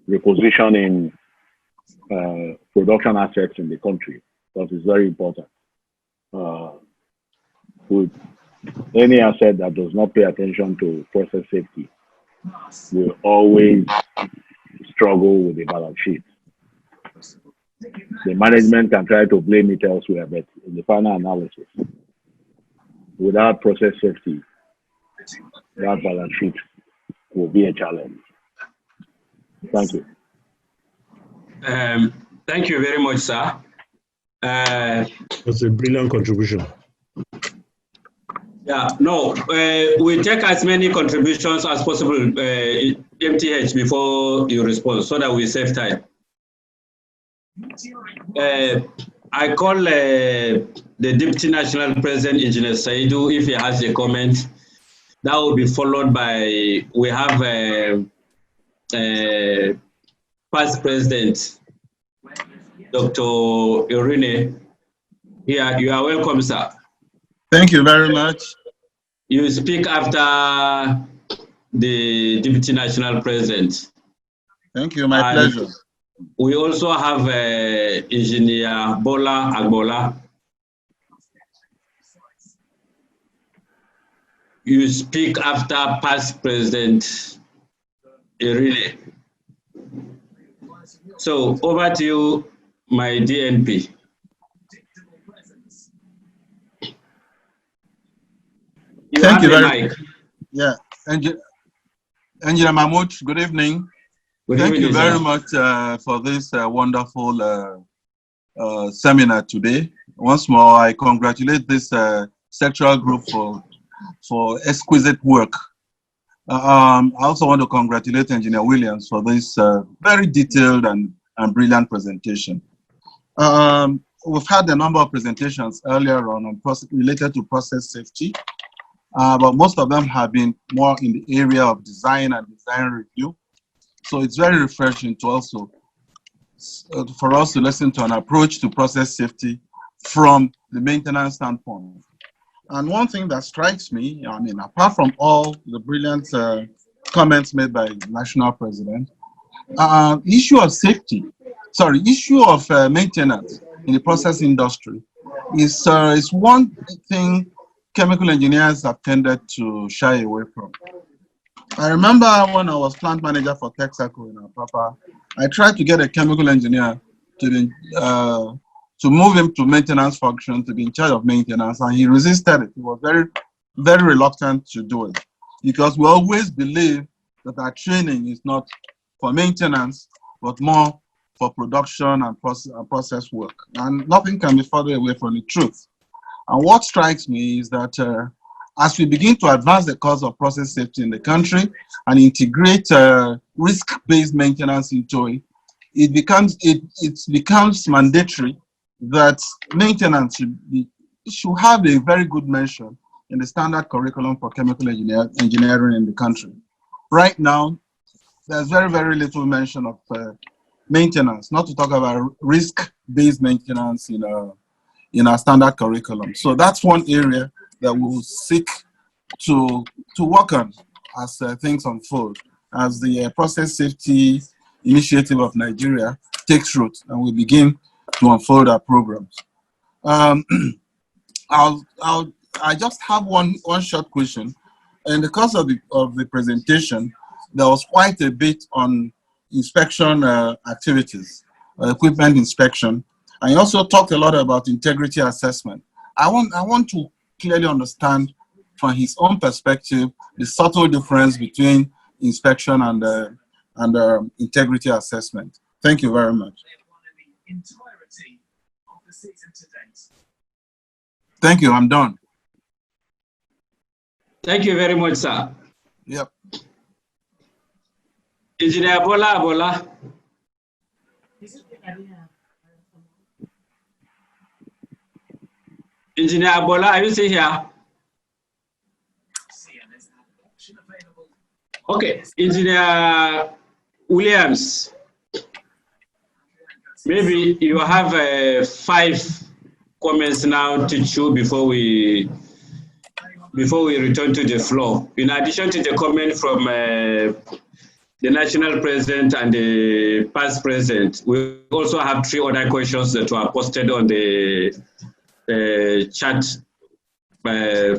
repositioning production assets in the country, because it's very important. With any asset that does not pay attention to process safety will always struggle with the balance sheet. The management can try to blame it elsewhere, but in the final analysis, without process safety, that balance sheet will be a challenge. Thank you. Thank you very much, sir. That's a brilliant contribution. Yeah, no, we take as many contributions as possible, MTH, before you respond, so that we save time. I call the Deputy National President, Engineer Saidu, if he has a comment. That will be followed by, we have past President, Dr. Irene. Here, you are welcome, sir. Thank you very much. You speak after the Deputy National President. Thank you, my pleasure. We also have Engineer Bola Agbola. You speak after past President Irene. So over to you, my DNP. Thank you very much. Yeah, Engineer Mahmoud, good evening. Thank you very much for this wonderful seminar today. Once more, I congratulate this sectoral group for exquisite work. I also want to congratulate Engineer Williams for this very detailed and brilliant presentation. We've had a number of presentations earlier on related to process safety, but most of them have been more in the area of design and design review. So it's very refreshing to also for us to listen to an approach to process safety from the maintenance standpoint. And one thing that strikes me, I mean, apart from all the brilliant comments made by the National President, issue of safety, issue of maintenance in the process industry is one thing chemical engineers have tended to shy away from. I remember when I was plant manager for Texaco in Apapa, I tried to get a chemical engineer to move him to maintenance function, to be in charge of maintenance, and he resisted it. He was very, very reluctant to do it, because we always believe that our training is not for maintenance, but more for production and process work. And nothing can be further away from the truth. And what strikes me is that as we begin to advance the cause of process safety in the country and integrate risk-based maintenance into it, it becomes mandatory that maintenance should have a very good mention in the standard curriculum for chemical engineering in the country. Right now, there's very, very little mention of maintenance, not to talk about risk-based maintenance in our standard curriculum. So that's one area that we'll seek to work on as things unfold, as the Process Safety Initiative of Nigeria takes root and we begin to unfold our programs. I just have one short question. In the course of the presentation, there was quite a bit on inspection activities, equipment inspection, and you also talked a lot about integrity assessment. I want to clearly understand from his own perspective the subtle difference between inspection and integrity assessment. Thank you very much. Thank you, I'm done. Thank you very much, sir. Yep. Engineer Bola. Engineer Bola, are you still here? Okay, Engineer Williams, maybe you have 5 comments now to chew before we return to the floor. In addition to the comment from the national president and the past president, we also have 3 other questions that were posted on the chat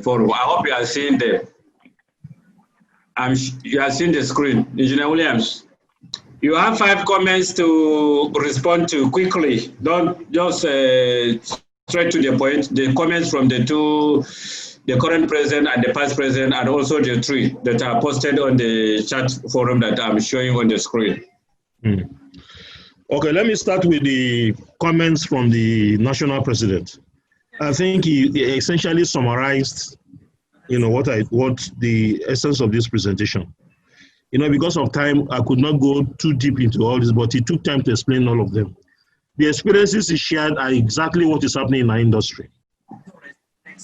forum. I hope you are seeing them. You are seeing the screen. Engineer Williams, you have 5 comments to respond to quickly. Don't just straight to the point. The comments from the current president and the past president, and also the 3 that are posted on the chat forum that I'm showing on the screen. Okay, let me start with the comments from the national president. I think he essentially summarized, what the essence of this presentation. Because of time, I could not go too deep into all this, but he took time to explain all of them. The experiences he shared are exactly what is happening in our industry.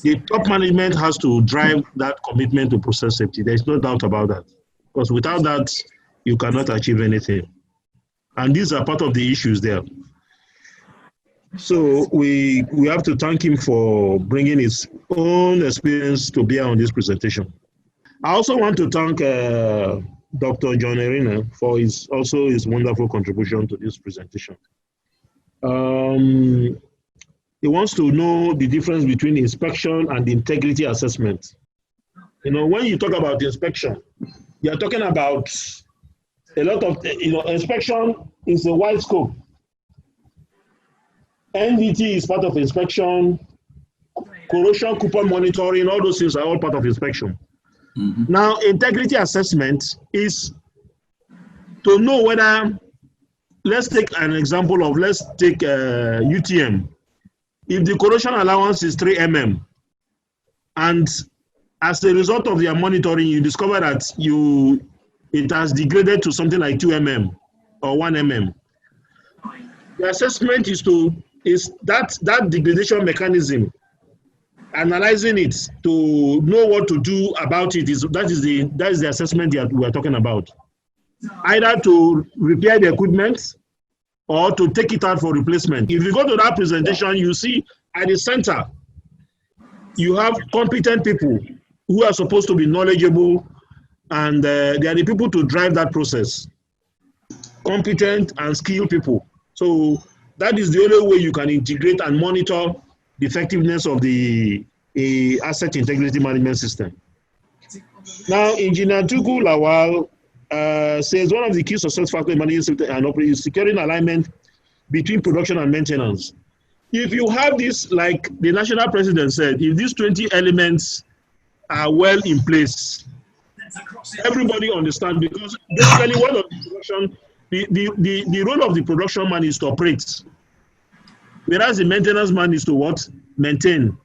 The top management has to drive that commitment to process safety. There's no doubt about that. Because without that, you cannot achieve anything. And these are part of the issues there. So we have to thank him for bringing his own experience to bear on this presentation. I also want to thank Dr. John Erina for his wonderful contribution to this presentation. He wants to know the difference between inspection and integrity assessment. When you talk about inspection, you're talking about a lot of, inspection is a wide scope. NDT is part of inspection, corrosion coupon monitoring, all those things are all part of inspection. Now, integrity assessment is to know whether, let's take an example of, UTM. If the corrosion allowance is 3 mm, and as a result of their monitoring, you discover that it has degraded to something like 2 mm or 1 mm. The assessment is that degradation mechanism, analyzing it to know what to do about it. That is the assessment that we are talking about. Either to repair the equipment or to take it out for replacement. If you go to that presentation, you see at the center, you have competent people who are supposed to be knowledgeable, and they are the people to drive that process. Competent and skilled people. So that is the only way you can integrate and monitor the effectiveness of the asset integrity management system. Now, Engineer Tuku Lawal says one of the key success factors in managing safety and operation is securing alignment between production and maintenance. If you have this, like the national president said, if these 20 elements are well in place, everybody understands, because basically one of the production, the role of the production man is to operate, whereas the maintenance man is to what? Maintain.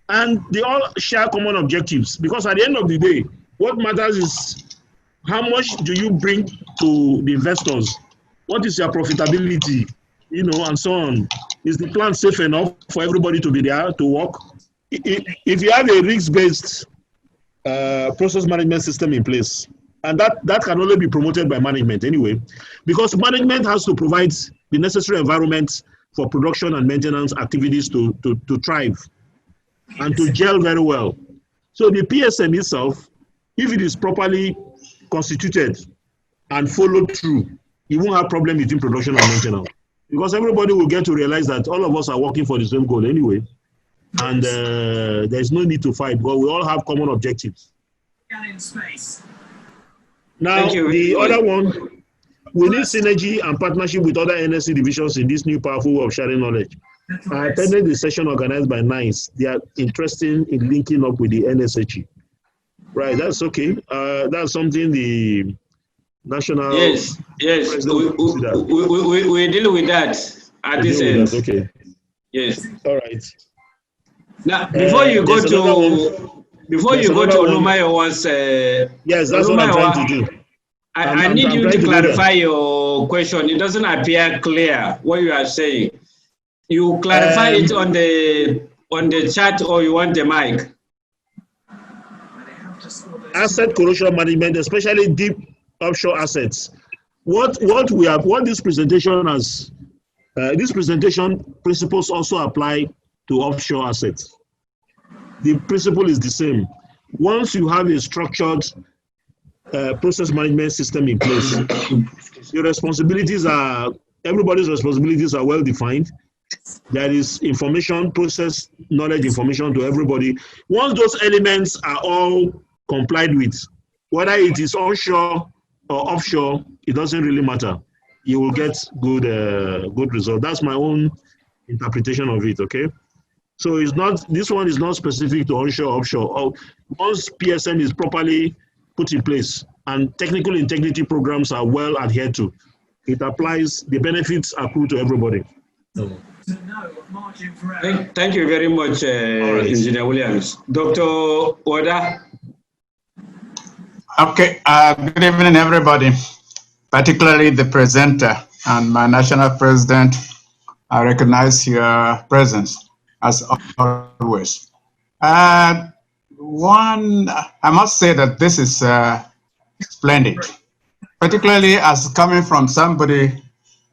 And they all share common objectives, because at the end of the day, what matters is how much do you bring to the investors? What is your profitability? And so on. Is the plant safe enough for everybody to be there to work? If you have a risk-based process management system in place, and that can only be promoted by management anyway, because management has to provide the necessary environment for production and maintenance activities to thrive and to gel very well. So the PSM itself, if it is properly constituted and followed through, you won't have problem between production and maintenance, because everybody will get to realize that all of us are working for the same goal anyway, and there's no need to fight, but we all have common objectives. Now, the other one, we need synergy and partnership with other NSChE divisions in this new powerful way of sharing knowledge. I attended the session organized by NICE. They are interested in linking up with the NSChE. Right, that's okay. That's something the national... Yes, we deal with that at this end. Okay. Yes. All right. Now, before you go to Olumayo was... yes, that's what I'm trying to do. I need you to clarify your question. It doesn't appear clear what you are saying. You clarify it on the chat, or you want the mic? Asset corrosion management, especially deep offshore assets. What this presentation has, this presentation principles also apply to offshore assets. The principle is the same. Once you have a structured process management system in place, the responsibilities are, everybody's responsibilities are well defined. There is information, process, knowledge, information to everybody. Once those elements are all complied with, whether it is onshore or offshore, it doesn't really matter. You will get good result. That's my own interpretation of it, okay? So it's not, this one is not specific to onshore, offshore. Once PSM is properly put in place and technical integrity programs are well adhered to, it applies, the benefits accrue to everybody. Thank you very much, Engineer Williams. Dr. Oda. Okay, good evening, everybody, particularly the presenter and my national president. I recognize your presence as always. I must say that this is splendid, particularly as coming from somebody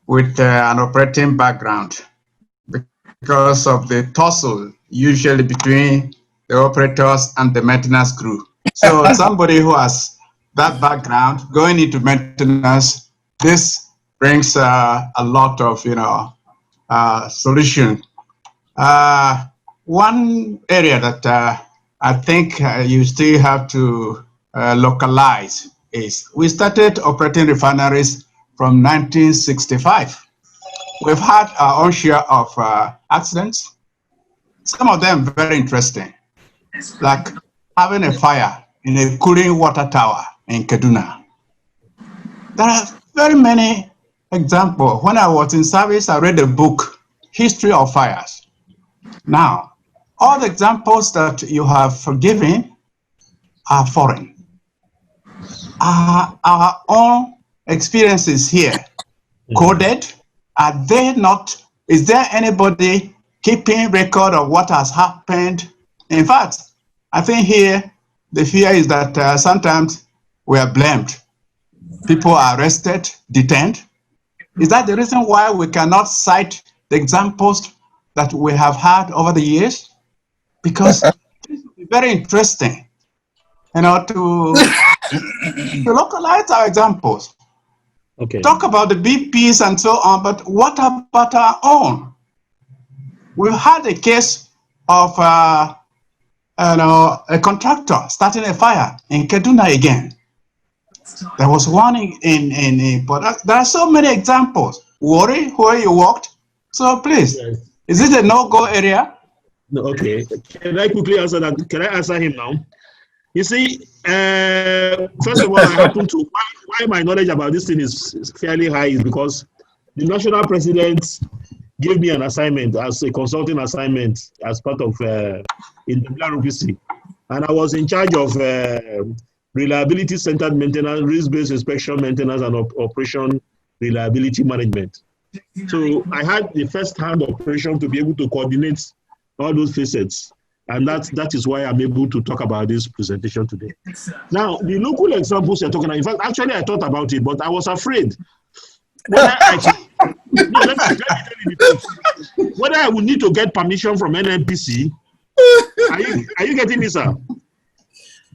with an operating background, because of the tussle usually between the operators and the maintenance crew. So somebody who has that background going into maintenance, this brings a lot of, solution. One area that I think you still have to localize is we started operating refineries from 1965. We've had our own share of accidents, some of them very interesting, like having a fire in a cooling water tower in Kaduna. There are very many examples. When I was in service, I read a book, History of Fires. Now, all the examples that you have given are foreign. Our own experiences here, coded, are they not, is there anybody keeping record of what has happened? In fact, I think here, the fear is that sometimes we are blamed. People are arrested, detained. Is that the reason why we cannot cite the examples that we have had over the years? Because it's very interesting, to localize our examples. Okay. Talk about the BPs and so on, but what about our own? We've had a case of a contractor starting a fire in Kaduna again. There was one but there are so many examples. Worry where you worked. So please, yes. Is it a no-go area? No, okay. Can I quickly answer that? Can I answer him now? You see, first of all, I happen to, why my knowledge about this thing is fairly high is because the national president gave me an assignment as a consulting assignment as part of in the RPC. And I was in charge of reliability-centered maintenance, risk-based inspection maintenance, and operation reliability management. So I had the first-hand operation to be able to coordinate all those facets. And that is why I'm able to talk about this presentation today. Now, the local examples you're talking about, in fact, actually I thought about it, but I was afraid whether let me tell you the truth. Whether I would need to get permission from NNPC. Are you getting me, sir?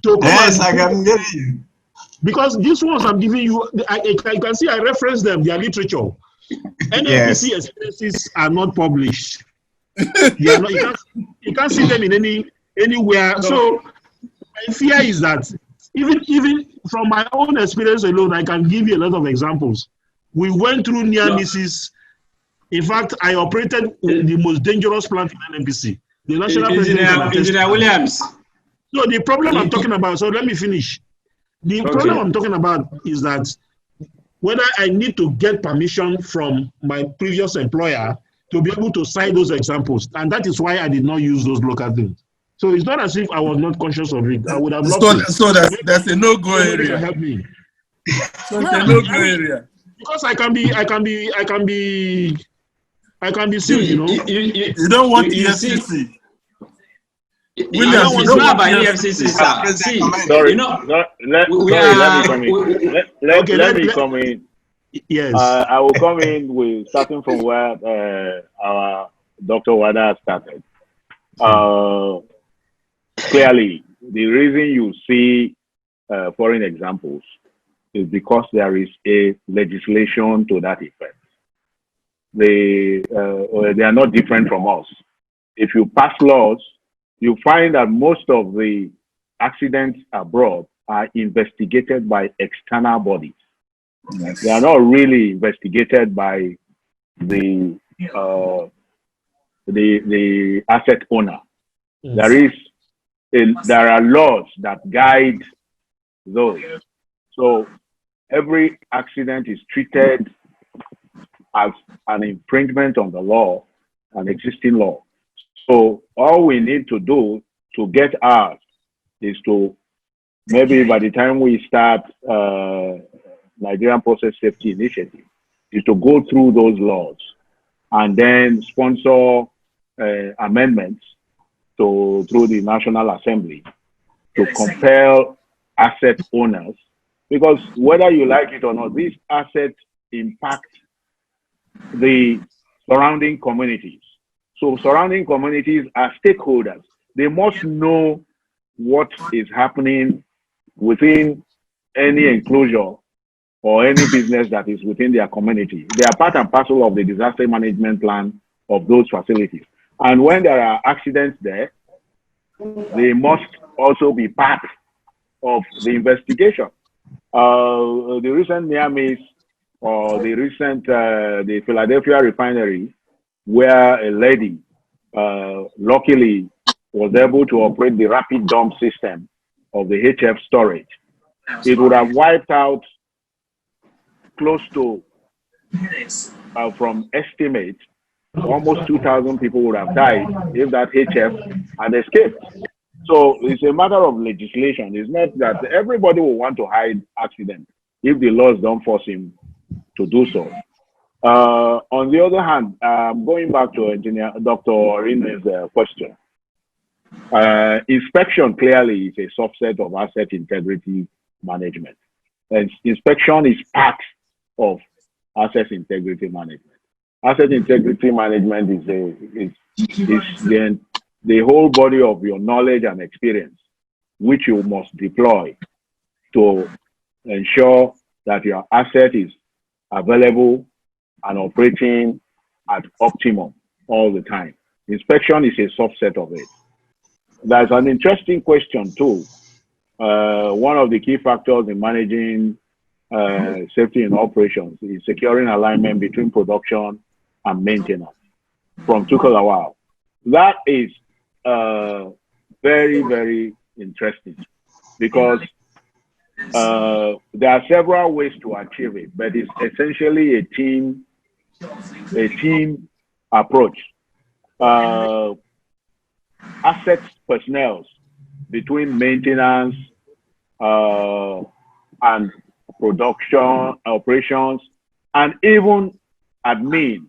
Yes, I can get you. Because these ones I'm giving you, I can see I reference them, their literature. NNPC yes. Experiences are not published. Not, you can't see them in anywhere. No. So my fear is that even from my own experience alone, I can give you a lot of examples. We went through near misses. In fact, I operated the most dangerous plant in NNPC. The national president. Engineer Williams. So the problem I'm talking about, so let me finish. The problem I'm talking about is that whether I need to get permission from my previous employer to be able to cite those examples. And that is why I did not use those local things. So it's not as if I was not conscious of it. I would have loved to. So that's a no-go area. Help me. So it's a no-go area. Because I can be sued, you know. You don't want EFCC. Williams, it's not about EFCC, sir. See, sorry, you know, let me come in. Yes. I will come in with starting from where our Dr. Wada started. Clearly, the reason you see foreign examples is because there is a legislation to that effect. They are not different from us. If you pass laws, you find that most of the accidents abroad are investigated by external bodies. Yes. They are not really investigated by the asset owner. Yes. There are laws that guide those. So every accident is treated as an infringement on the law, an existing law. So all we need to do to get ours is to, maybe by the time we start Nigerian Process Safety Initiative, is to go through those laws and then sponsor amendments through the National Assembly to compel asset owners, because whether you like it or not, these assets impact the surrounding communities. So surrounding communities are stakeholders. They must know what is happening within any enclosure or any business that is within their community. They are part and parcel of the disaster management plan of those facilities. And when there are accidents there, they must also be part of the investigation. The recent near miss, or the recent the Philadelphia refinery, where a lady luckily was able to operate the rapid dump system of the HF storage, it would have wiped out close to, from estimate, almost 2,000 people would have died if that HF had escaped. So it's a matter of legislation. It's not that everybody will want to hide accidents if the laws don't force him to do so. On the other hand, going back to Engineer Dr. Orine's question, inspection clearly is a subset of asset integrity management. And inspection is part of asset integrity management. Asset integrity management is the whole body of your knowledge and experience, which you must deploy to ensure that your asset is available and operating at optimum all the time. Inspection is a subset of it. There's an interesting question too. One of the key factors in managing safety in operations is securing alignment between production and maintenance from Tubotein. That is very, very interesting, because there are several ways to achieve it, but it's essentially a team approach. Asset personnel between maintenance and production operations, and even admin.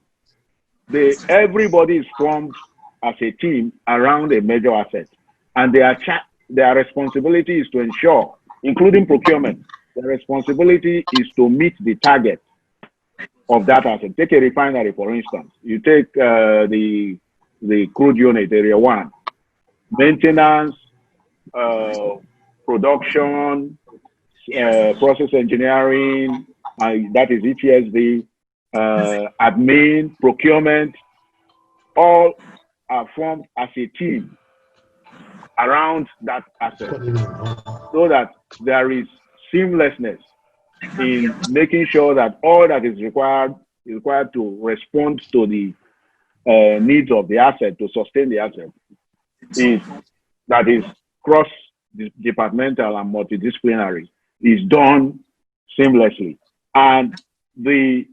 Everybody is formed as a team around a major asset, and their responsibility is to ensure, including procurement, their responsibility is to meet the target of that asset. Take a refinery, for instance. You take the crude unit, area 1, maintenance, production, process engineering, that is HSESG, admin, procurement, all are formed as a team around that asset, so that there is seamlessness in making sure that all that is required to respond to the needs of the asset, to sustain the asset, that is cross-departmental and multidisciplinary, is done seamlessly. And the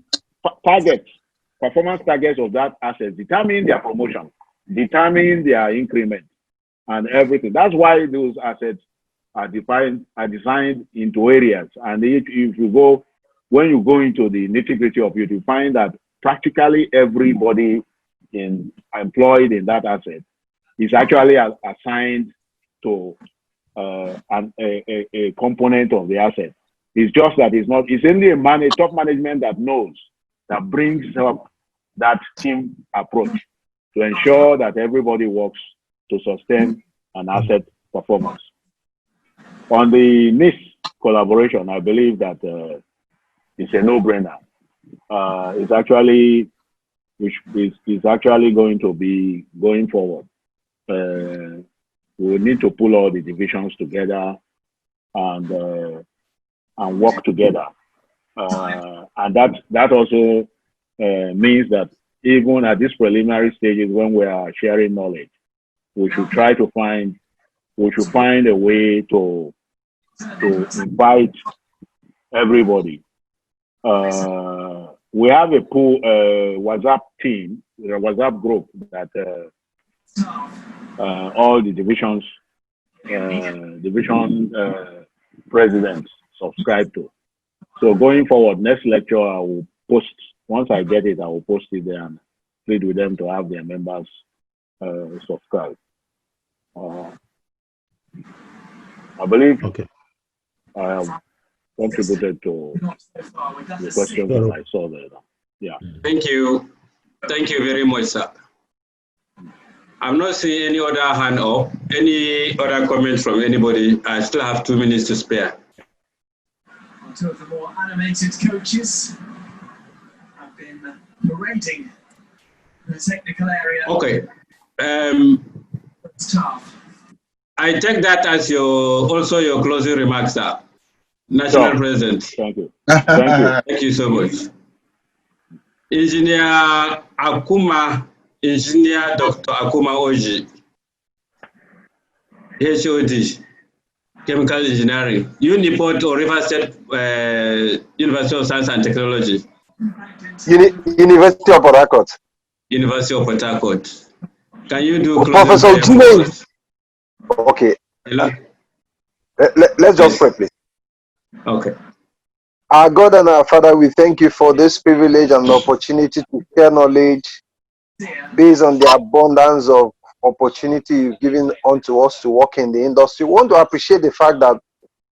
performance targets of that asset determine their promotion, determine their increment, and everything. That's why those assets are designed into areas. And when you go into the nitty-gritty of it, you find that practically everybody employed in that asset is actually assigned to a component of the asset. It's just that it's only a top management that knows, that brings up that team approach to ensure that everybody works to sustain an asset performance. On the NSChE collaboration, I believe that it's a no-brainer. It's actually going to be going forward. We need to pull all the divisions together and work together, and that also means that even at these preliminary stages, when we are sharing knowledge, we should try to find a way to invite everybody. We have a pool WhatsApp team, a WhatsApp group that all the division presidents subscribe to. So going forward, next lecture I will post. Once I get it, I will post it there and plead with them to have their members subscribe. I believe I have contributed to the question that I saw there. Yeah. Thank you. Thank you very much, sir. I'm not seeing any other hand up. Any other comments from anybody? I still have 2 minutes to spare. Two of the more animated coaches have been parading the technical area. Okay. It's tough. I take that as also your closing remarks, sir. National President. Thank you. Thank you. Thank you so much. Engineer Dr. Akuma Oji, HOD, Chemical Engineering, Uniport or River State University of Science and Technology. University of Port Harcourt. University of Port Harcourt. Can you do Professor Jimmy? Okay. Hello? Let's just pray, please. Okay. Our God and our Father, we thank you for this privilege and opportunity to share knowledge based on the abundance of opportunity you've given unto us to work in the industry. We want to appreciate the fact that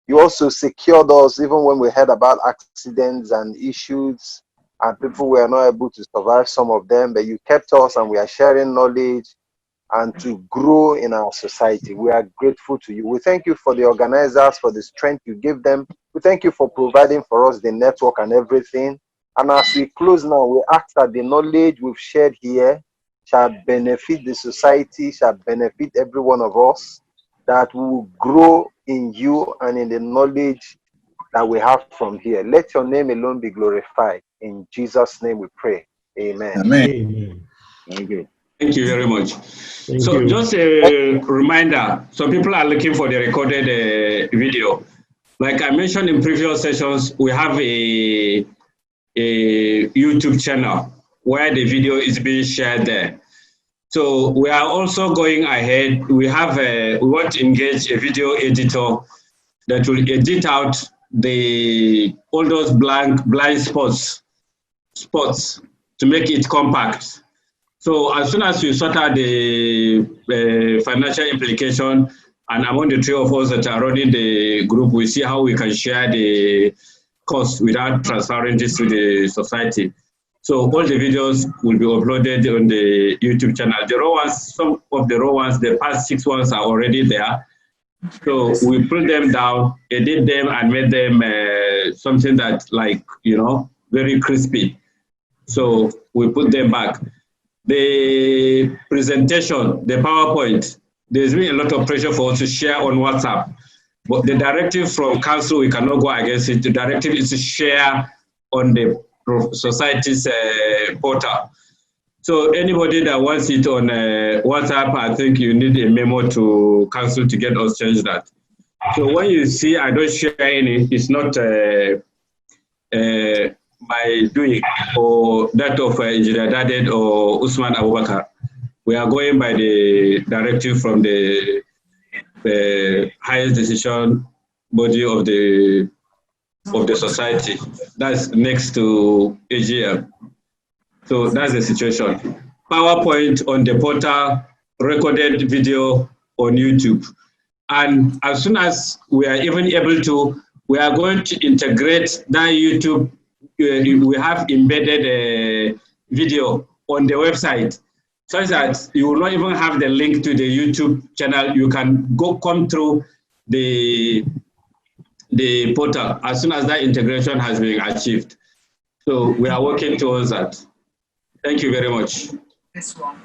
you also secured us even when we heard about accidents and issues and people were not able to survive some of them, but you kept us and we are sharing knowledge and to grow in our society. We are grateful to you. We thank you for the organizers, for the strength you give them. We thank you for providing for us the network and everything. And as we close now, we ask that the knowledge we've shared here shall benefit the society, shall benefit every one of us, that we will grow in you and in the knowledge that we have from here. Let your name alone be glorified. In Jesus' name we pray. Amen. Amen. Thank you. Thank you very much. Thank you. Just a reminder, some people are looking for the recorded video. Like I mentioned in previous sessions, we have a YouTube channel where the video is being shared there. So we are also going ahead. We want to engage a video editor that will edit out all those blind spots to make it compact. So as soon as we sort out the financial implication, and among the three of us that are running the group, we see how we can share the cost without transferring this to the society. So all the videos will be uploaded on the YouTube channel. The raw ones, some of the raw ones, the past 6 ones are already there. So we pull them down, edit them, and made them something that very crispy. So we put them back. The presentation, the PowerPoint, there's been a lot of pressure for us to share on WhatsApp. But the directive from council, we cannot go against it. The directive is to share on the society's portal. So anybody that wants it on WhatsApp, I think you need a memo to council to get us change that. So when you see I don't share any, it's not by doing or that of Engineer Daded or Usman Abubakar. We are going by the directive from the highest decision body of the society. That's next to AGM. So that's the situation. PowerPoint on the portal, recorded video on YouTube. And as soon as we are even able to, we are going to integrate that YouTube. We have embedded a video on the website. such that you will not even have the link to the YouTube channel. You can come through the portal as soon as that integration has been achieved. So we are working towards that. Thank you very much. This one.